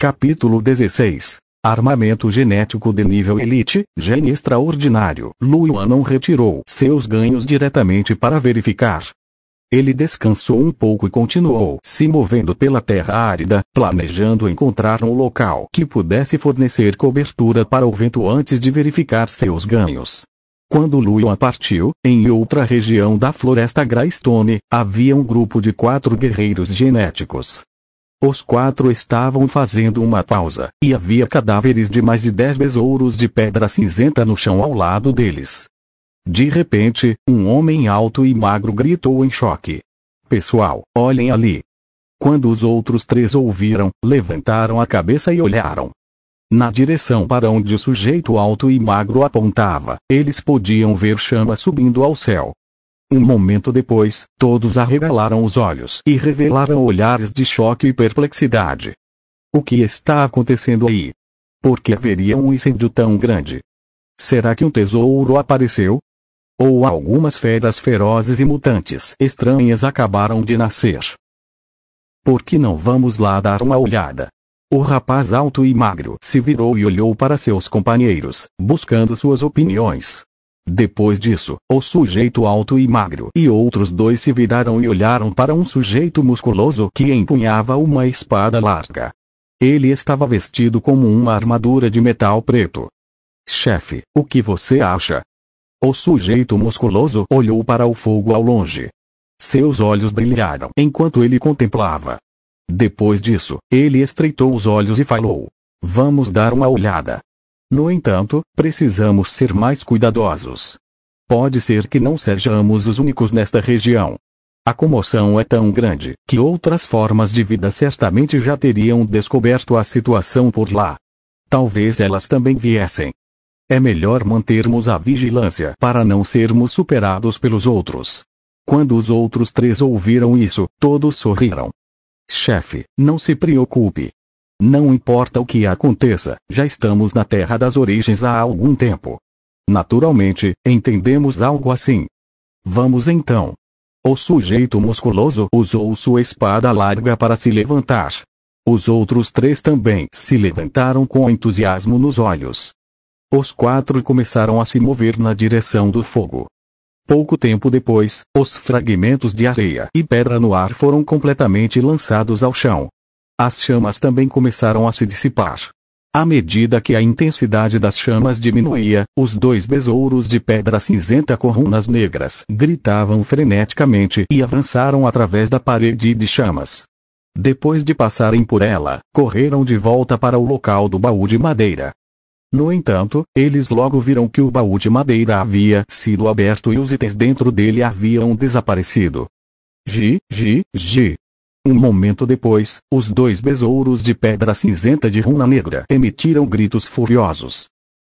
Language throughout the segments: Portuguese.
Capítulo 16. Armamento genético de nível elite, gene extraordinário. Lu Yuan não retirou seus ganhos diretamente para verificar. Ele descansou um pouco e continuou se movendo pela terra árida, planejando encontrar um local que pudesse fornecer cobertura para o vento antes de verificar seus ganhos. Quando Lu Yuan partiu, em outra região da floresta Greystone, havia um grupo de 4 guerreiros genéticos. Os 4 estavam fazendo uma pausa, e havia cadáveres de mais de 10 besouros de pedra cinzenta no chão ao lado deles. De repente, um homem alto e magro gritou em choque. "Pessoal, olhem ali!" Quando os outros 3 ouviram, levantaram a cabeça e olharam. Na direção para onde o sujeito alto e magro apontava, eles podiam ver chamas subindo ao céu. Um momento depois, todos arregalaram os olhos e revelaram olhares de choque e perplexidade. O que está acontecendo aí? Por que haveria um incêndio tão grande? Será que um tesouro apareceu? Ou algumas feras ferozes e mutantes estranhas acabaram de nascer? Por que não vamos lá dar uma olhada? O rapaz alto e magro se virou e olhou para seus companheiros, buscando suas opiniões. Depois disso, o sujeito alto e magro e outros 2 se viraram e olharam para um sujeito musculoso que empunhava uma espada larga. Ele estava vestido como uma armadura de metal preto. "Chefe, o que você acha?" O sujeito musculoso olhou para o fogo ao longe. Seus olhos brilharam enquanto ele contemplava. Depois disso, ele estreitou os olhos e falou: "Vamos dar uma olhada. No entanto, precisamos ser mais cuidadosos. Pode ser que não sejamos os únicos nesta região. A comoção é tão grande que outras formas de vida certamente já teriam descoberto a situação por lá. Talvez elas também viessem. É melhor mantermos a vigilância para não sermos superados pelos outros." Quando os outros 3 ouviram isso, todos sorriram. "Chefe, não se preocupe. Não importa o que aconteça, já estamos na Terra das Origens há algum tempo. Naturalmente, entendemos algo assim. Vamos então." O sujeito musculoso usou sua espada larga para se levantar. Os outros 3 também se levantaram com entusiasmo nos olhos. Os 4 começaram a se mover na direção do fogo. Pouco tempo depois, os fragmentos de areia e pedra no ar foram completamente lançados ao chão. As chamas também começaram a se dissipar. À medida que a intensidade das chamas diminuía, os 2 besouros de pedra cinzenta com runas negras gritavam freneticamente e avançaram através da parede de chamas. Depois de passarem por ela, correram de volta para o local do baú de madeira. No entanto, eles logo viram que o baú de madeira havia sido aberto e os itens dentro dele haviam desaparecido. Um momento depois, os 2 besouros de pedra cinzenta de runa negra emitiram gritos furiosos.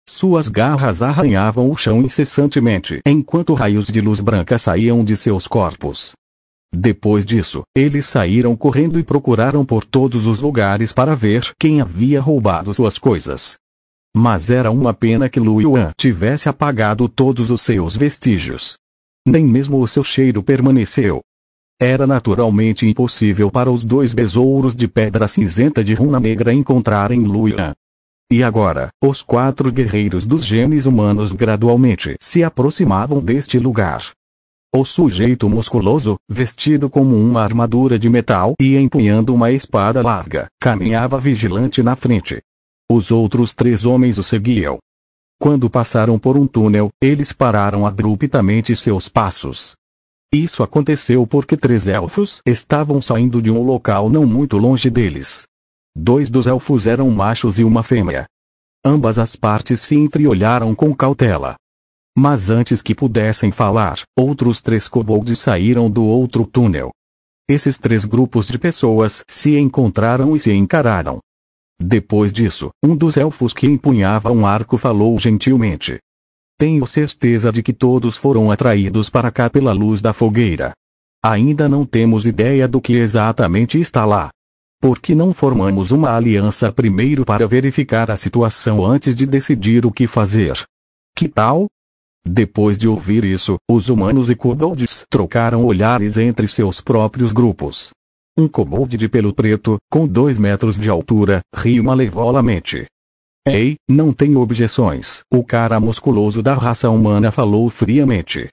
Suas garras arranhavam o chão incessantemente enquanto raios de luz branca saíam de seus corpos. Depois disso, eles saíram correndo e procuraram por todos os lugares para ver quem havia roubado suas coisas. Mas era uma pena que Lu Yuan tivesse apagado todos os seus vestígios. Nem mesmo o seu cheiro permaneceu. Era naturalmente impossível para os 2 besouros de pedra cinzenta de runa negra encontrarem Lu Yuan. E agora, os 4 guerreiros dos genes humanos gradualmente se aproximavam deste lugar. O sujeito musculoso, vestido como uma armadura de metal e empunhando uma espada larga, caminhava vigilante na frente. Os outros 3 homens o seguiam. Quando passaram por um túnel, eles pararam abruptamente seus passos. Isso aconteceu porque 3 elfos estavam saindo de um local não muito longe deles. 2 dos elfos eram machos e uma fêmea. Ambas as partes se entreolharam com cautela. Mas antes que pudessem falar, outros 3 kobolds saíram do outro túnel. Esses 3 grupos de pessoas se encontraram e se encararam. Depois disso, um dos elfos que empunhava um arco falou gentilmente. "Tenho certeza de que todos foram atraídos para cá pela luz da fogueira. Ainda não temos ideia do que exatamente está lá. Por que não formamos uma aliança primeiro para verificar a situação antes de decidir o que fazer? Que tal?" Depois de ouvir isso, os humanos e kobolds trocaram olhares entre seus próprios grupos. Um kobold de pelo preto, com 2 metros de altura, riu malevolamente. Ei, não tenho objeções, o cara musculoso da raça humana falou friamente.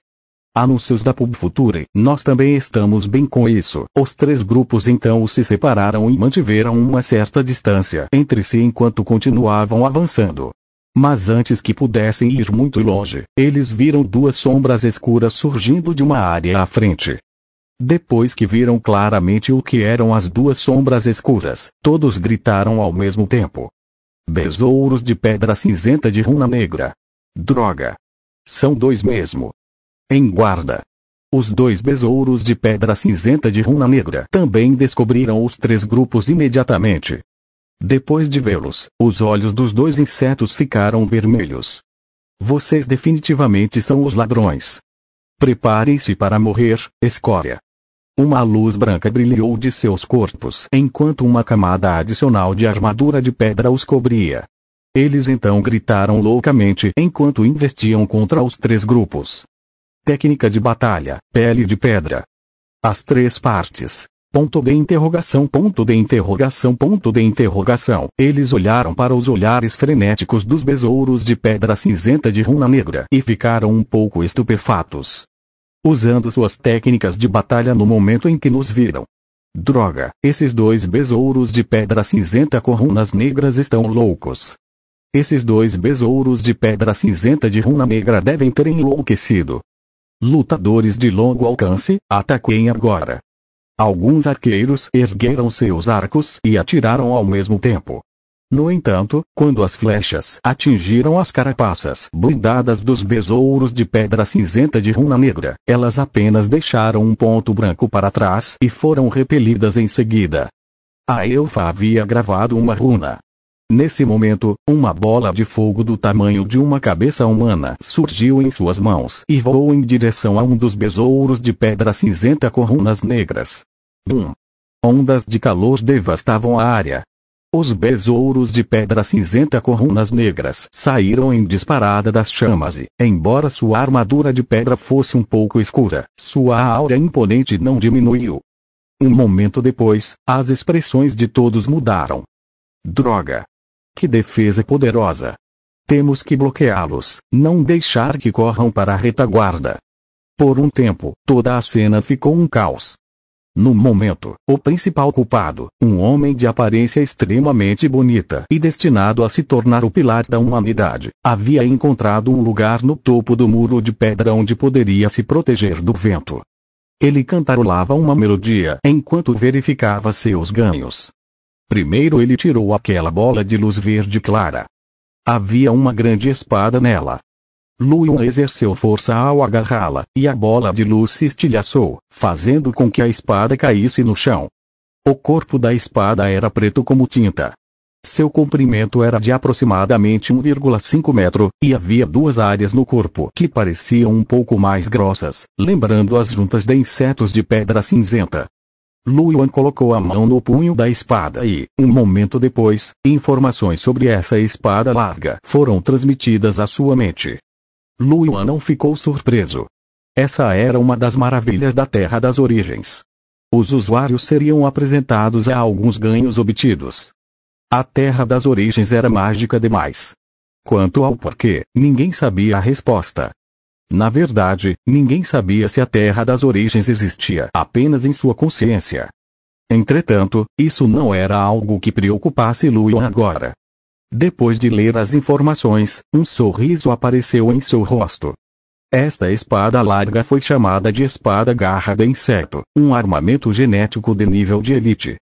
Anúncios da Pub Future, nós também estamos bem com isso. Os 3 grupos então se separaram e mantiveram uma certa distância entre si enquanto continuavam avançando. Mas antes que pudessem ir muito longe, eles viram 2 sombras escuras surgindo de uma área à frente. Depois que viram claramente o que eram as 2 sombras escuras, todos gritaram ao mesmo tempo. Besouros de pedra cinzenta de runa negra. Droga! São 2 mesmo. Em guarda! Os 2 besouros de pedra cinzenta de runa negra também descobriram os 3 grupos imediatamente. Depois de vê-los, os olhos dos 2 insetos ficaram vermelhos. Vocês definitivamente são os ladrões. Preparem-se para morrer, escória. Uma luz branca brilhou de seus corpos enquanto uma camada adicional de armadura de pedra os cobria. Eles então gritaram loucamente enquanto investiam contra os 3 grupos. Técnica de batalha, pele de pedra. As 3 partes. Ponto de interrogação, ponto de interrogação, ponto de interrogação. Eles olharam para os olhares frenéticos dos besouros de pedra cinzenta de runa negra e ficaram um pouco estupefatos. Usando suas técnicas de batalha no momento em que nos viram. Droga, esses 2 besouros de pedra cinzenta com runas negras estão loucos. Esses 2 besouros de pedra cinzenta de runa negra devem ter enlouquecido. Lutadores de longo alcance, ataquem agora. Alguns arqueiros ergueram seus arcos e atiraram ao mesmo tempo. No entanto, quando as flechas atingiram as carapaças blindadas dos besouros de pedra cinzenta de runa negra, elas apenas deixaram um ponto branco para trás e foram repelidas em seguida. A elfa havia gravado uma runa. Nesse momento, uma bola de fogo do tamanho de uma cabeça humana surgiu em suas mãos e voou em direção a um dos besouros de pedra cinzenta com runas negras. Ondas de calor devastavam a área. Os besouros de pedra cinzenta com runas negras saíram em disparada das chamas e, embora sua armadura de pedra fosse um pouco escura, sua áurea imponente não diminuiu. Um momento depois, as expressões de todos mudaram. Droga! Que defesa poderosa! Temos que bloqueá-los, não deixar que corram para a retaguarda. Por um tempo, toda a cena ficou um caos. No momento, o principal culpado, um homem de aparência extremamente bonita e destinado a se tornar o pilar da humanidade, havia encontrado um lugar no topo do muro de pedra onde poderia se proteger do vento. Ele cantarolava uma melodia enquanto verificava seus ganhos. Primeiro ele tirou aquela bola de luz verde clara. Havia uma grande espada nela. Luion exerceu força ao agarrá-la, e a bola de luz se estilhaçou, fazendo com que a espada caísse no chão. O corpo da espada era preto como tinta. Seu comprimento era de aproximadamente 1,5 metro, e havia 2 áreas no corpo que pareciam um pouco mais grossas, lembrando as juntas de insetos de pedra cinzenta. Luion colocou a mão no punho da espada e, um momento depois, informações sobre essa espada larga foram transmitidas à sua mente. Luion não ficou surpreso. Essa era uma das maravilhas da Terra das Origens. Os usuários seriam apresentados a alguns ganhos obtidos. A Terra das Origens era mágica demais. Quanto ao porquê, ninguém sabia a resposta. Na verdade, ninguém sabia se a Terra das Origens existia apenas em sua consciência. Entretanto, isso não era algo que preocupasse Luion agora. Depois de ler as informações, um sorriso apareceu em seu rosto. Esta espada larga foi chamada de espada garra de inseto, um armamento genético de nível de elite.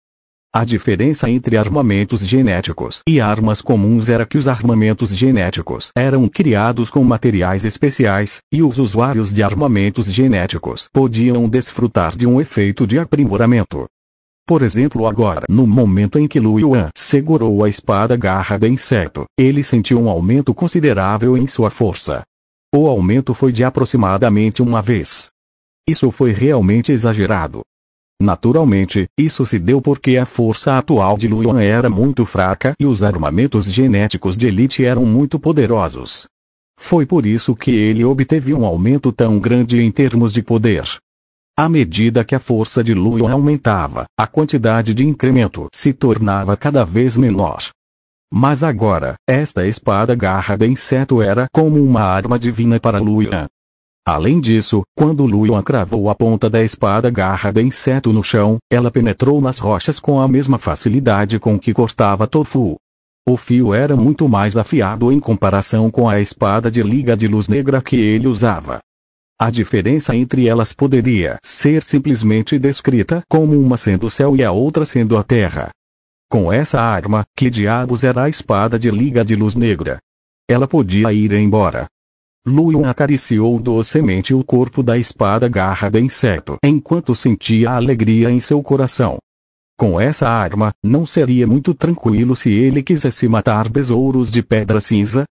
A diferença entre armamentos genéticos e armas comuns era que os armamentos genéticos eram criados com materiais especiais, e os usuários de armamentos genéticos podiam desfrutar de um efeito de aprimoramento. Por exemplo, agora, no momento em que Luion segurou a espada garra de inseto, ele sentiu um aumento considerável em sua força. O aumento foi de aproximadamente 1 vez. Isso foi realmente exagerado. Naturalmente, isso se deu porque a força atual de Luion era muito fraca e os armamentos genéticos de elite eram muito poderosos. Foi por isso que ele obteve um aumento tão grande em termos de poder. À medida que a força de Lu Yuan aumentava, a quantidade de incremento se tornava cada vez menor. Mas agora, esta espada garra de inseto era como uma arma divina para Lu Yuan. Além disso, quando Lu Yuan cravou a ponta da espada garra de inseto no chão, ela penetrou nas rochas com a mesma facilidade com que cortava tofu. O fio era muito mais afiado em comparação com a espada de liga de luz negra que ele usava. A diferença entre elas poderia ser simplesmente descrita como uma sendo o céu e a outra sendo a terra. Com essa arma, que diabos era a espada de liga de luz negra? Ela podia ir embora. Lu Yuan acariciou docemente o corpo da espada garra de inseto enquanto sentia a alegria em seu coração. Com essa arma, não seria muito tranquilo se ele quisesse matar besouros de pedra cinza?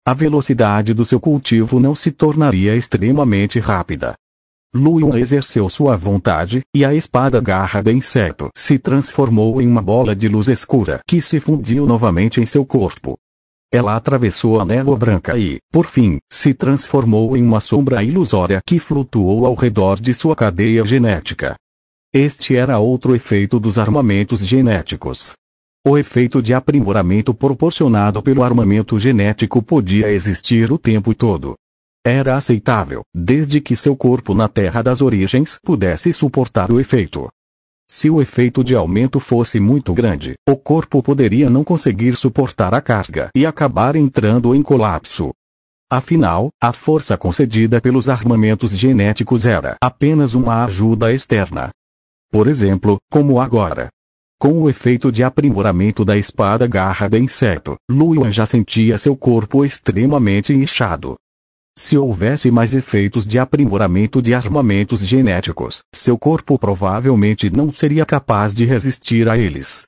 A velocidade do seu cultivo não se tornaria extremamente rápida. Lu Yuan exerceu sua vontade, e a espada garra de inseto se transformou em uma bola de luz escura que se fundiu novamente em seu corpo. Ela atravessou a névoa branca e, por fim, se transformou em uma sombra ilusória que flutuou ao redor de sua cadeia genética. Este era outro efeito dos armamentos genéticos. O efeito de aprimoramento proporcionado pelo armamento genético podia existir o tempo todo. Era aceitável, desde que seu corpo na Terra das Origens pudesse suportar o efeito. Se o efeito de aumento fosse muito grande, o corpo poderia não conseguir suportar a carga e acabar entrando em colapso. Afinal, a força concedida pelos armamentos genéticos era apenas uma ajuda externa. Por exemplo, como agora. Com o efeito de aprimoramento da espada garra de inseto, Lu Yuan já sentia seu corpo extremamente inchado. Se houvesse mais efeitos de aprimoramento de armamentos genéticos, seu corpo provavelmente não seria capaz de resistir a eles.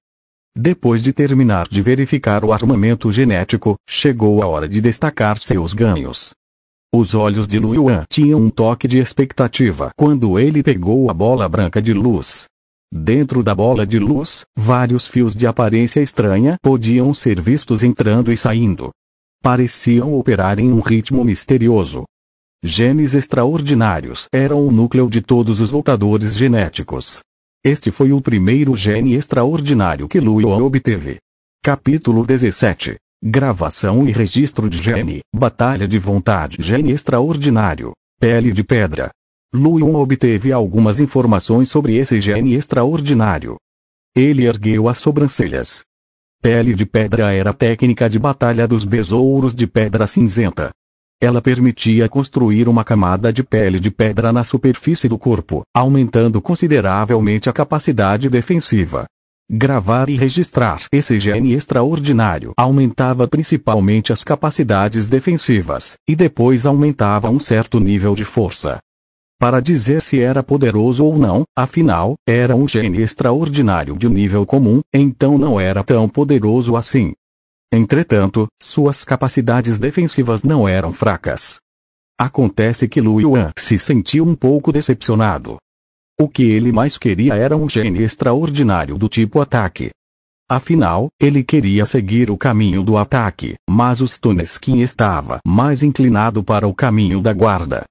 Depois de terminar de verificar o armamento genético, chegou a hora de destacar seus ganhos. Os olhos de Lu Yuan tinham um toque de expectativa quando ele pegou a bola branca de luz. Dentro da bola de luz, vários fios de aparência estranha podiam ser vistos entrando e saindo. Pareciam operar em um ritmo misterioso. Genes extraordinários eram o núcleo de todos os lutadores genéticos. Este foi o primeiro gene extraordinário que Lu Yuan obteve. Capítulo 17. Gravação e registro de gene, batalha de vontade. Gene extraordinário, pele de pedra. Lu Yuan obteve algumas informações sobre esse gene extraordinário. Ele ergueu as sobrancelhas. Pele de pedra era a técnica de batalha dos besouros de pedra cinzenta. Ela permitia construir uma camada de pele de pedra na superfície do corpo, aumentando consideravelmente a capacidade defensiva. Gravar e registrar esse gene extraordinário aumentava principalmente as capacidades defensivas, e depois aumentava um certo nível de força. Para dizer se era poderoso ou não, afinal, era um gene extraordinário de nível comum, então não era tão poderoso assim. Entretanto, suas capacidades defensivas não eram fracas. Acontece que Lu Yuan se sentiu um pouco decepcionado. O que ele mais queria era um gene extraordinário do tipo ataque. Afinal, ele queria seguir o caminho do ataque, mas o Stone Skin estava mais inclinado para o caminho da guarda.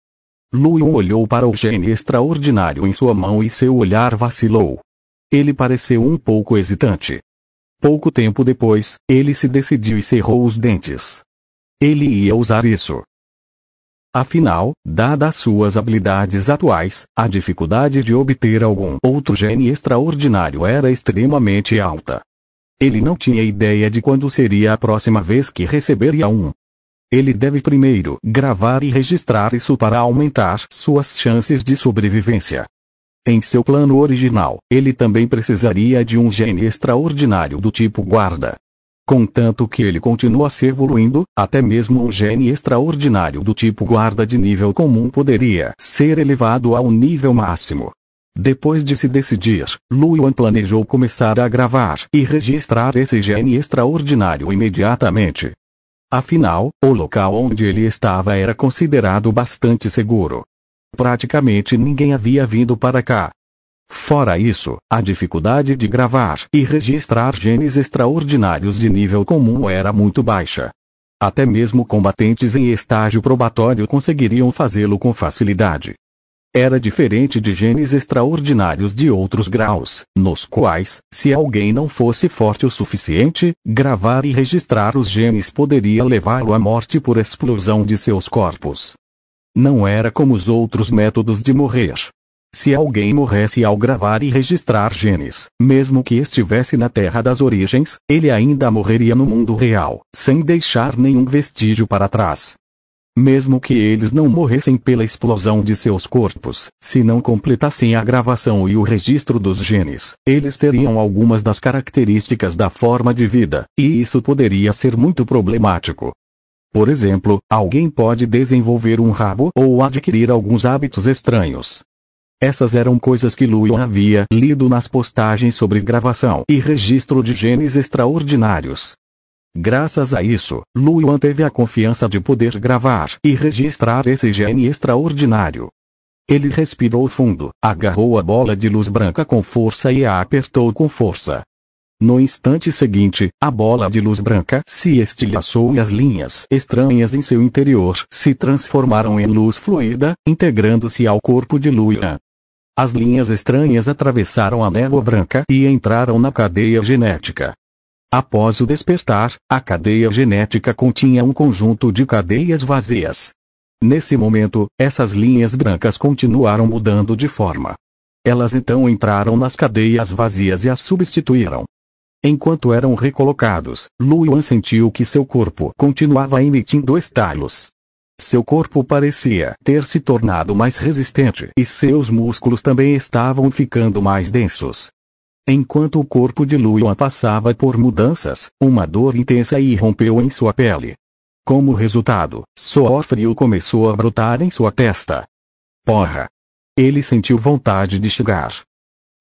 Lu Yuan olhou para o gene extraordinário em sua mão e seu olhar vacilou. Ele pareceu um pouco hesitante. Pouco tempo depois, ele se decidiu e cerrou os dentes. Ele ia usar isso. Afinal, dadas suas habilidades atuais, a dificuldade de obter algum outro gene extraordinário era extremamente alta. Ele não tinha ideia de quando seria a próxima vez que receberia um. Ele deve primeiro gravar e registrar isso para aumentar suas chances de sobrevivência. Em seu plano original, ele também precisaria de um gene extraordinário do tipo guarda. Contanto que ele continuasse evoluindo, até mesmo um gene extraordinário do tipo guarda de nível comum poderia ser elevado ao nível máximo. Depois de se decidir, Lu Yuan planejou começar a gravar e registrar esse gene extraordinário imediatamente. Afinal, o local onde ele estava era considerado bastante seguro. Praticamente ninguém havia vindo para cá. Fora isso, a dificuldade de gravar e registrar genes extraordinários de nível comum era muito baixa. Até mesmo combatentes em estágio probatório conseguiriam fazê-lo com facilidade. Era diferente de genes extraordinários de outros graus, nos quais, se alguém não fosse forte o suficiente, gravar e registrar os genes poderia levá-lo à morte por explosão de seus corpos. Não era como os outros métodos de morrer. Se alguém morresse ao gravar e registrar genes, mesmo que estivesse na Terra das Origens, ele ainda morreria no mundo real, sem deixar nenhum vestígio para trás. Mesmo que eles não morressem pela explosão de seus corpos, se não completassem a gravação e o registro dos genes, eles teriam algumas das características da forma de vida, e isso poderia ser muito problemático. Por exemplo, alguém pode desenvolver um rabo ou adquirir alguns hábitos estranhos. Essas eram coisas que Luan havia lido nas postagens sobre gravação e registro de genes extraordinários. Graças a isso, Luan teve a confiança de poder gravar e registrar esse gene extraordinário. Ele respirou fundo, agarrou a bola de luz branca com força e a apertou com força. No instante seguinte, a bola de luz branca se estilhaçou e as linhas estranhas em seu interior se transformaram em luz fluida, integrando-se ao corpo de Luan. As linhas estranhas atravessaram a névoa branca e entraram na cadeia genética. Após o despertar, a cadeia genética continha um conjunto de cadeias vazias. Nesse momento, essas linhas brancas continuaram mudando de forma. Elas então entraram nas cadeias vazias e as substituíram. Enquanto eram recolocados, Luan sentiu que seu corpo continuava emitindo estalos. Seu corpo parecia ter se tornado mais resistente e seus músculos também estavam ficando mais densos. Enquanto o corpo de Luan passava por mudanças, uma dor intensa irrompeu em sua pele. Como resultado, suor frio começou a brotar em sua testa. Porra! Ele sentiu vontade de chegar.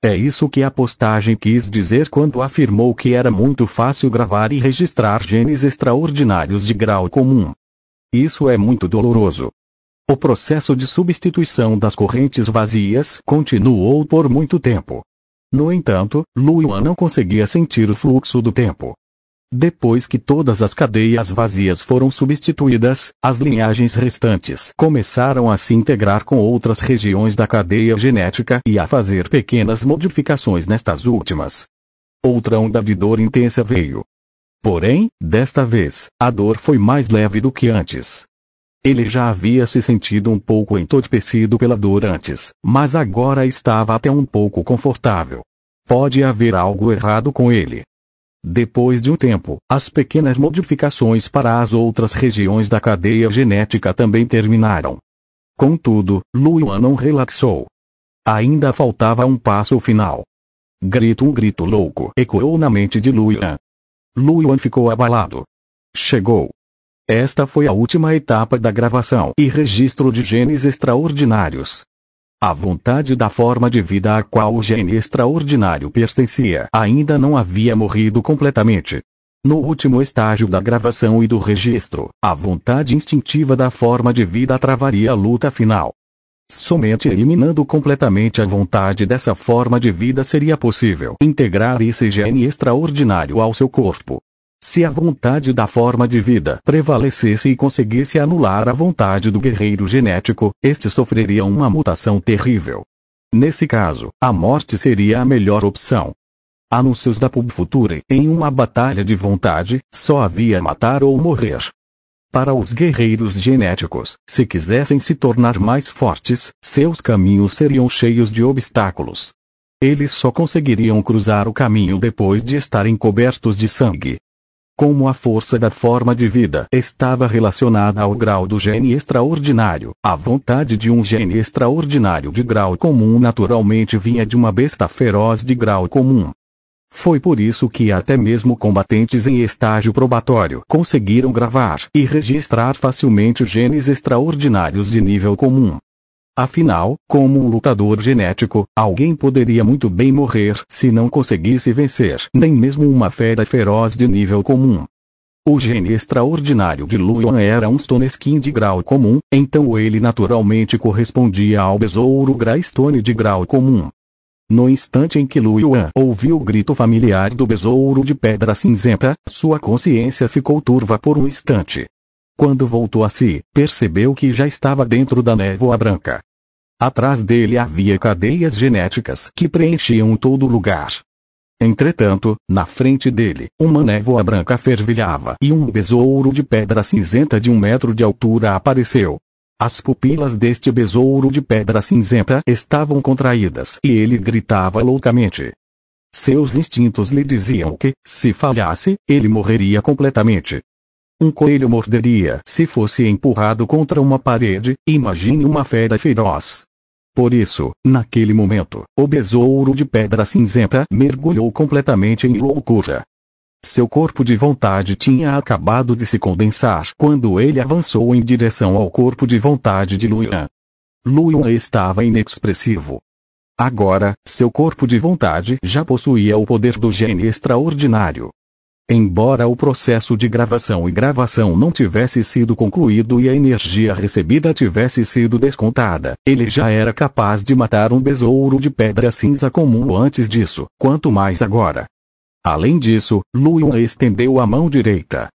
É isso que a postagem quis dizer quando afirmou que era muito fácil gravar e registrar genes extraordinários de grau comum. Isso é muito doloroso. O processo de substituição das correntes vazias continuou por muito tempo. No entanto, Luan não conseguia sentir o fluxo do tempo. Depois que todas as cadeias vazias foram substituídas, as linhagens restantes começaram a se integrar com outras regiões da cadeia genética e a fazer pequenas modificações nestas últimas. Outra onda de dor intensa veio. Porém, desta vez, a dor foi mais leve do que antes. Ele já havia se sentido um pouco entorpecido pela dor antes, mas agora estava até um pouco confortável. Pode haver algo errado com ele. Depois de um tempo, as pequenas modificações para as outras regiões da cadeia genética também terminaram. Contudo, Luan não relaxou. Ainda faltava um passo final. Um grito louco ecoou na mente de Luan. Luan ficou abalado. Chegou. Esta foi a última etapa da gravação e registro de genes extraordinários. A vontade da forma de vida a qual o gene extraordinário pertencia ainda não havia morrido completamente. No último estágio da gravação e do registro, a vontade instintiva da forma de vida travaria a luta final. Somente eliminando completamente a vontade dessa forma de vida seria possível integrar esse gene extraordinário ao seu corpo. Se a vontade da forma de vida prevalecesse e conseguisse anular a vontade do guerreiro genético, este sofreria uma mutação terrível. Nesse caso, a morte seria a melhor opção. Anúncios da Pub Future: em uma batalha de vontade, só havia matar ou morrer. Para os guerreiros genéticos, se quisessem se tornar mais fortes, seus caminhos seriam cheios de obstáculos. Eles só conseguiriam cruzar o caminho depois de estarem cobertos de sangue. Como a força da forma de vida estava relacionada ao grau do gene extraordinário, a vontade de um gene extraordinário de grau comum naturalmente vinha de uma besta feroz de grau comum. Foi por isso que até mesmo combatentes em estágio probatório conseguiram gravar e registrar facilmente genes extraordinários de nível comum. Afinal, como um lutador genético, alguém poderia muito bem morrer se não conseguisse vencer nem mesmo uma fera feroz de nível comum. O gene extraordinário de Luan era um Stone Skin de grau comum, então ele naturalmente correspondia ao besouro Greystone de grau comum. No instante em que Luan ouviu o grito familiar do besouro de pedra cinzenta, sua consciência ficou turva por um instante. Quando voltou a si, percebeu que já estava dentro da névoa branca. Atrás dele havia cadeias genéticas que preenchiam todo lugar. Entretanto, na frente dele, uma névoa branca fervilhava e um besouro de pedra cinzenta de 1 metro de altura apareceu. As pupilas deste besouro de pedra cinzenta estavam contraídas e ele gritava loucamente. Seus instintos lhe diziam que, se falhasse, ele morreria completamente. Um coelho morderia se fosse empurrado contra uma parede, imagine uma fera feroz. Por isso, naquele momento, o besouro de pedra cinzenta mergulhou completamente em loucura. Seu corpo de vontade tinha acabado de se condensar quando ele avançou em direção ao corpo de vontade de Luyan. Luyan estava inexpressivo. Agora, seu corpo de vontade já possuía o poder do gene extraordinário. Embora o processo de gravação e gravação não tivesse sido concluído e a energia recebida tivesse sido descontada, ele já era capaz de matar um besouro de pedra cinza comum antes disso, quanto mais agora. Além disso, Luyan estendeu a mão direita.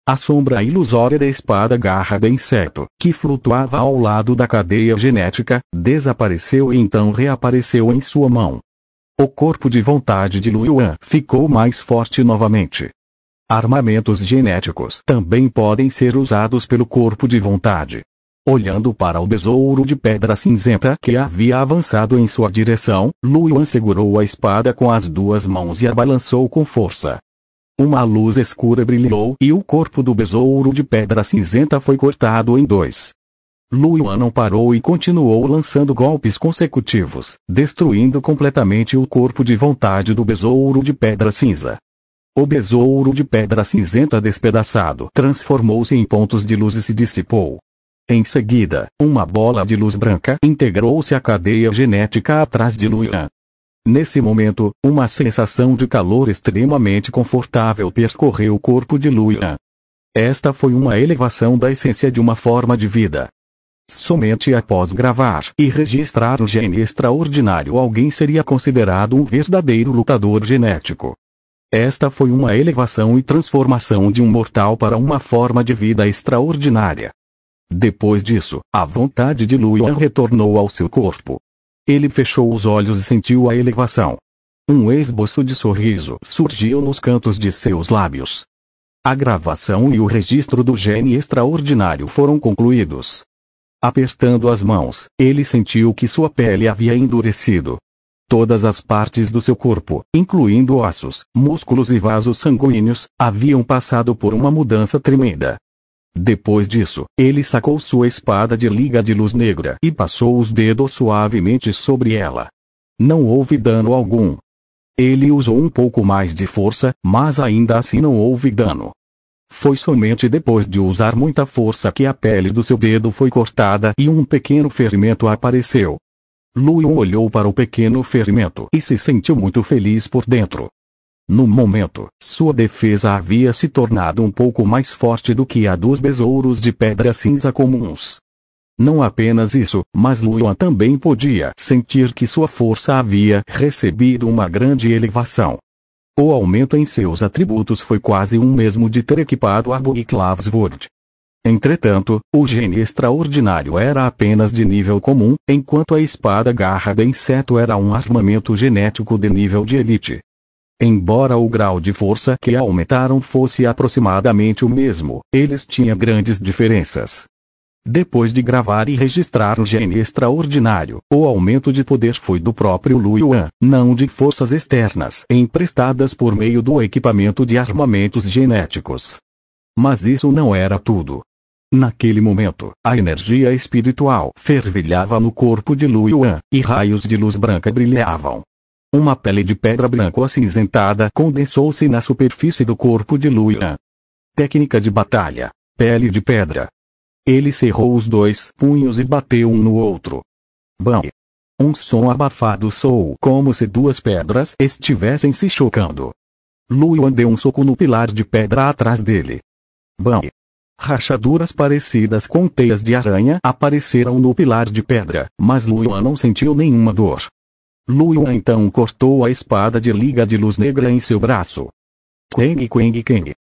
A sombra ilusória da espada garra de inseto, que flutuava ao lado da cadeia genética, desapareceu e então reapareceu em sua mão. O corpo de vontade de Luyan ficou mais forte novamente. Armamentos genéticos também podem ser usados pelo corpo de vontade. Olhando para o besouro de pedra cinzenta que havia avançado em sua direção, Luyan segurou a espada com as 2 mãos e a balançou com força. Uma luz escura brilhou e o corpo do besouro de pedra cinzenta foi cortado em 2. Luyan não parou e continuou lançando golpes consecutivos, destruindo completamente o corpo de vontade do besouro de pedra cinza. O besouro de pedra cinzenta despedaçado transformou-se em pontos de luz e se dissipou. Em seguida, uma bola de luz branca integrou-se à cadeia genética atrás de Luyan. Nesse momento, uma sensação de calor extremamente confortável percorreu o corpo de Luyan. Esta foi uma elevação da essência de uma forma de vida. Somente após gravar e registrar o gene extraordinário alguém seria considerado um verdadeiro lutador genético. Esta foi uma elevação e transformação de um mortal para uma forma de vida extraordinária. Depois disso, a vontade de Luyan retornou ao seu corpo. Ele fechou os olhos e sentiu a elevação. Um esboço de sorriso surgiu nos cantos de seus lábios. A gravação e o registro do gene extraordinário foram concluídos. Apertando as mãos, ele sentiu que sua pele havia endurecido. Todas as partes do seu corpo, incluindo ossos, músculos e vasos sanguíneos, haviam passado por uma mudança tremenda. Depois disso, ele sacou sua espada de liga de luz negra e passou os dedos suavemente sobre ela. Não houve dano algum. Ele usou um pouco mais de força, mas ainda assim não houve dano. Foi somente depois de usar muita força que a pele do seu dedo foi cortada e um pequeno ferimento apareceu. Luyan olhou para o pequeno ferimento e se sentiu muito feliz por dentro. No momento, sua defesa havia se tornado um pouco mais forte do que a dos besouros de pedra cinza comuns. Não apenas isso, mas Luyan também podia sentir que sua força havia recebido uma grande elevação. O aumento em seus atributos foi quase o mesmo de ter equipado a Bugclaw Sword. Entretanto, o gene extraordinário era apenas de nível comum, enquanto a espada garra de inseto era um armamento genético de nível de elite. Embora o grau de força que aumentaram fosse aproximadamente o mesmo, eles tinham grandes diferenças. Depois de gravar e registrar o gene extraordinário, o aumento de poder foi do próprio Luyan, não de forças externas emprestadas por meio do equipamento de armamentos genéticos. Mas isso não era tudo. Naquele momento, a energia espiritual fervilhava no corpo de Luyan, e raios de luz branca brilhavam. Uma pele de pedra branco acinzentada condensou-se na superfície do corpo de Luyan. Técnica de batalha: pele de pedra. Ele cerrou os 2 punhos e bateu um no outro. Bam! Um som abafado soou como se 2 pedras estivessem se chocando. Luyan deu um soco no pilar de pedra atrás dele. Bam! Rachaduras parecidas com teias de aranha apareceram no pilar de pedra, mas Luyan não sentiu nenhuma dor. Luyan então cortou a espada de liga de luz negra em seu braço. Queng queng queng.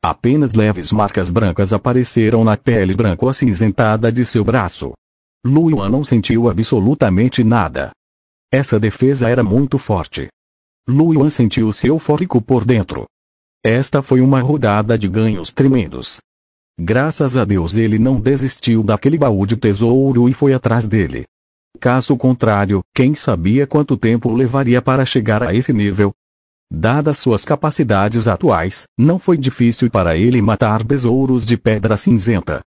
Apenas leves marcas brancas apareceram na pele branco-acinzentada de seu braço. Lu Yuan não sentiu absolutamente nada. Essa defesa era muito forte. Lu Yuan sentiu-se eufórico por dentro. Esta foi uma rodada de ganhos tremendos. Graças a Deus ele não desistiu daquele baú de tesouro e foi atrás dele. Caso contrário, quem sabia quanto tempo levaria para chegar a esse nível? Dadas suas capacidades atuais, não foi difícil para ele matar besouros de pedra cinzenta.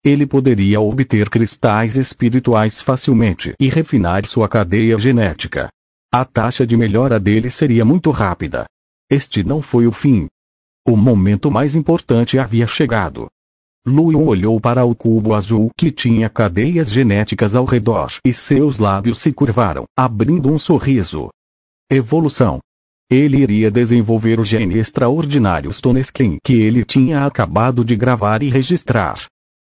Ele poderia obter cristais espirituais facilmente e refinar sua cadeia genética. A taxa de melhora dele seria muito rápida. Este não foi o fim. O momento mais importante havia chegado. Lu Yuan olhou para o cubo azul que tinha cadeias genéticas ao redor e seus lábios se curvaram, abrindo um sorriso. Evolução. Ele iria desenvolver o gene extraordinário Stone Skin que ele tinha acabado de gravar e registrar.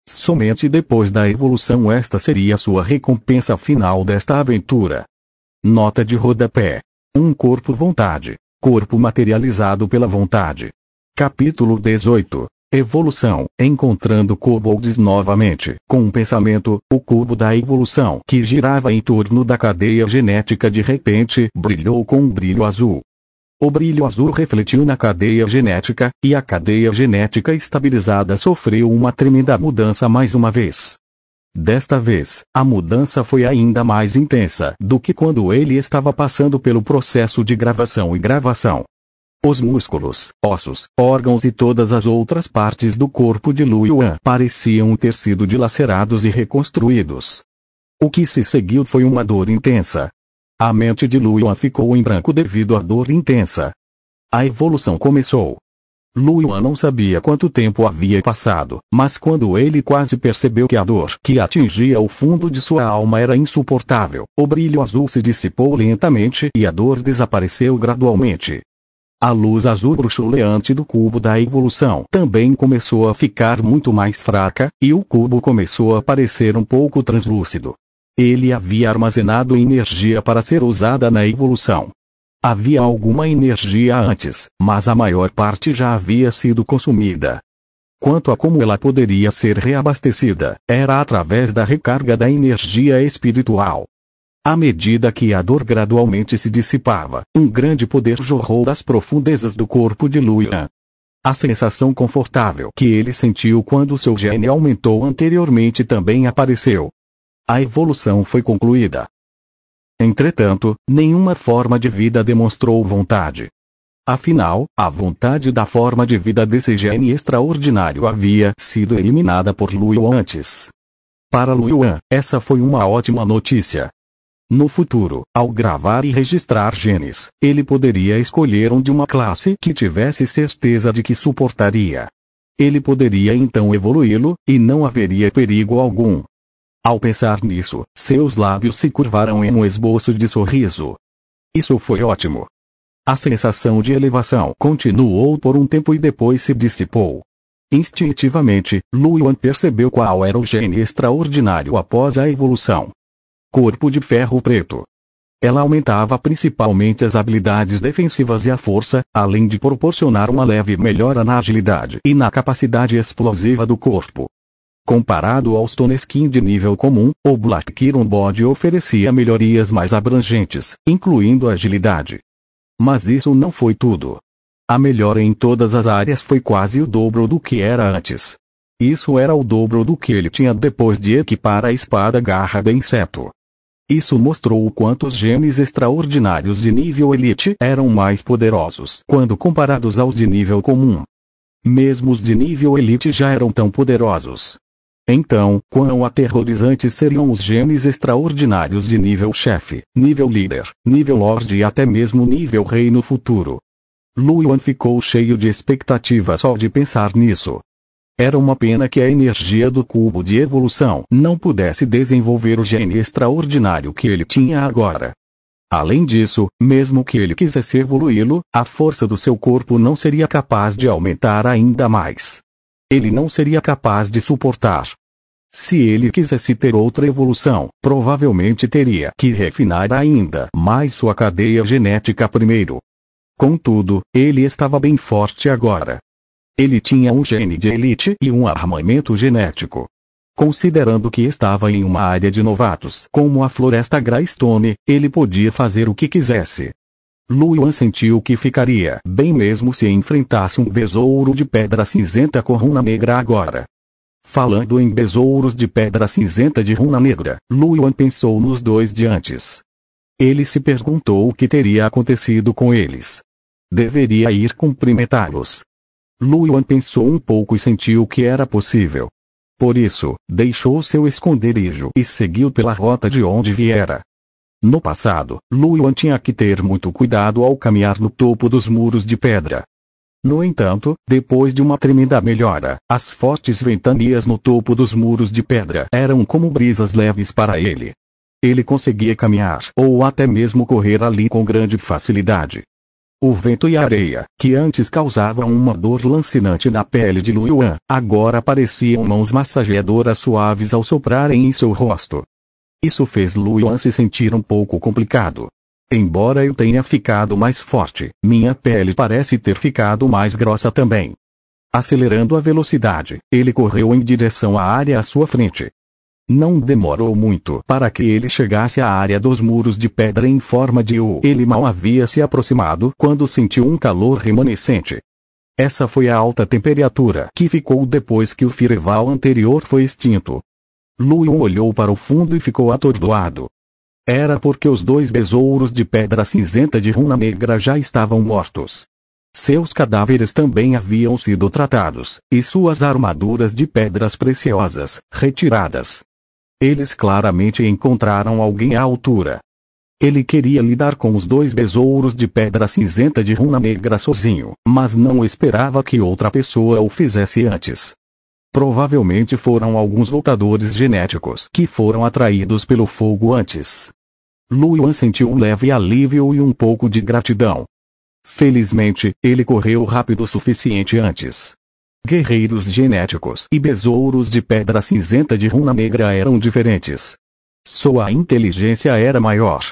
Somente depois da evolução esta seria sua recompensa final desta aventura. Nota de rodapé. Um corpo vontade. Corpo materializado pela vontade. Capítulo 18. Evolução. Encontrando kobolds novamente. Com um pensamento, o cubo da evolução que girava em torno da cadeia genética de repente brilhou com um brilho azul. O brilho azul refletiu na cadeia genética, e a cadeia genética estabilizada sofreu uma tremenda mudança mais uma vez. Desta vez, a mudança foi ainda mais intensa do que quando ele estava passando pelo processo de gravação e gravação. Os músculos, ossos, órgãos e todas as outras partes do corpo de Lu Yuan pareciam ter sido dilacerados e reconstruídos. O que se seguiu foi uma dor intensa. A mente de Lu Yuan ficou em branco devido à dor intensa. A evolução começou. Lu Yuan não sabia quanto tempo havia passado, mas quando ele quase percebeu que a dor que atingia o fundo de sua alma era insuportável, o brilho azul se dissipou lentamente e a dor desapareceu gradualmente. A luz azul bruxuleante do cubo da evolução também começou a ficar muito mais fraca, e o cubo começou a parecer um pouco translúcido. Ele havia armazenado energia para ser usada na evolução. Havia alguma energia antes, mas a maior parte já havia sido consumida. Quanto a como ela poderia ser reabastecida, era através da recarga da energia espiritual. À medida que a dor gradualmente se dissipava, um grande poder jorrou das profundezas do corpo de Lu Yuan. A sensação confortável que ele sentiu quando seu gene aumentou anteriormente também apareceu. A evolução foi concluída. Entretanto, nenhuma forma de vida demonstrou vontade. Afinal, a vontade da forma de vida desse gene extraordinário havia sido eliminada por Lu Yuan antes. Para Lu Yuan, essa foi uma ótima notícia. No futuro, ao gravar e registrar genes, ele poderia escolher um de uma classe que tivesse certeza de que suportaria. Ele poderia então evoluí-lo, e não haveria perigo algum. Ao pensar nisso, seus lábios se curvaram em um esboço de sorriso. Isso foi ótimo. A sensação de elevação continuou por um tempo e depois se dissipou. Instintivamente, Lu Yuan percebeu qual era o gene extraordinário após a evolução. Corpo de ferro preto. Ela aumentava principalmente as habilidades defensivas e a força, além de proporcionar uma leve melhora na agilidade e na capacidade explosiva do corpo. Comparado ao Stone Skin de nível comum, o Black Kiron Body oferecia melhorias mais abrangentes, incluindo agilidade. Mas isso não foi tudo. A melhora em todas as áreas foi quase o dobro do que era antes. Isso era o dobro do que ele tinha depois de equipar a espada garra de inseto. Isso mostrou o quanto os genes extraordinários de nível Elite eram mais poderosos quando comparados aos de nível comum. Mesmo os de nível Elite já eram tão poderosos. Então, quão aterrorizantes seriam os genes extraordinários de nível chefe, nível líder, nível lorde e até mesmo nível rei no futuro. Lu Yuan ficou cheio de expectativa só de pensar nisso. Era uma pena que a energia do cubo de evolução não pudesse desenvolver o gene extraordinário que ele tinha agora. Além disso, mesmo que ele quisesse evoluí-lo, a força do seu corpo não seria capaz de aumentar ainda mais. Ele não seria capaz de suportar. Se ele quisesse ter outra evolução, provavelmente teria que refinar ainda mais sua cadeia genética primeiro. Contudo, ele estava bem forte agora. Ele tinha um gene de elite e um armamento genético. Considerando que estava em uma área de novatos como a Floresta Greystone, ele podia fazer o que quisesse. Lu Yuan sentiu que ficaria bem mesmo se enfrentasse um besouro de pedra cinzenta com runa negra agora. Falando em besouros de pedra cinzenta de runa negra, Lu Yuan pensou nos dois de antes. Ele se perguntou o que teria acontecido com eles. Deveria ir cumprimentá-los. Lu Yuan pensou um pouco e sentiu que era possível. Por isso, deixou seu esconderijo e seguiu pela rota de onde viera. No passado, Lu Yuan tinha que ter muito cuidado ao caminhar no topo dos muros de pedra. No entanto, depois de uma tremenda melhora, as fortes ventanias no topo dos muros de pedra eram como brisas leves para ele. Ele conseguia caminhar ou até mesmo correr ali com grande facilidade. O vento e a areia, que antes causavam uma dor lancinante na pele de Lu Yuan, agora pareciam mãos massageadoras suaves ao soprarem em seu rosto. Isso fez Lu Yuan se sentir um pouco complicado. Embora eu tenha ficado mais forte, minha pele parece ter ficado mais grossa também. Acelerando a velocidade, ele correu em direção à área à sua frente. Não demorou muito para que ele chegasse à área dos muros de pedra em forma de U. Ele mal havia se aproximado quando sentiu um calor remanescente. Essa foi a alta temperatura que ficou depois que o Fireval anterior foi extinto. Lu Yuan olhou para o fundo e ficou atordoado. Era porque os dois besouros de pedra cinzenta de runa negra já estavam mortos. Seus cadáveres também haviam sido tratados, e suas armaduras de pedras preciosas, retiradas. Eles claramente encontraram alguém à altura. Ele queria lidar com os dois besouros de pedra cinzenta de runa negra sozinho, mas não esperava que outra pessoa o fizesse antes. Provavelmente foram alguns lutadores genéticos que foram atraídos pelo fogo antes. Lu Yuan sentiu um leve alívio e um pouco de gratidão. Felizmente, ele correu rápido o suficiente antes. Guerreiros genéticos e besouros de pedra cinzenta de runa negra eram diferentes. Sua inteligência era maior.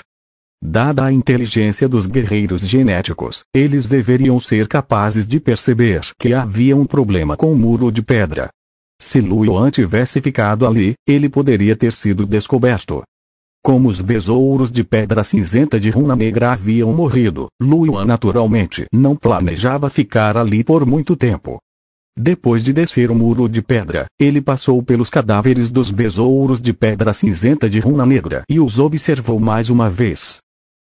Dada a inteligência dos guerreiros genéticos, eles deveriam ser capazes de perceber que havia um problema com o muro de pedra. Se Lu Yuan tivesse ficado ali, ele poderia ter sido descoberto. Como os besouros de pedra cinzenta de runa negra haviam morrido, Lu Yuan naturalmente não planejava ficar ali por muito tempo. Depois de descer o muro de pedra, ele passou pelos cadáveres dos besouros de pedra cinzenta de runa negra e os observou mais uma vez.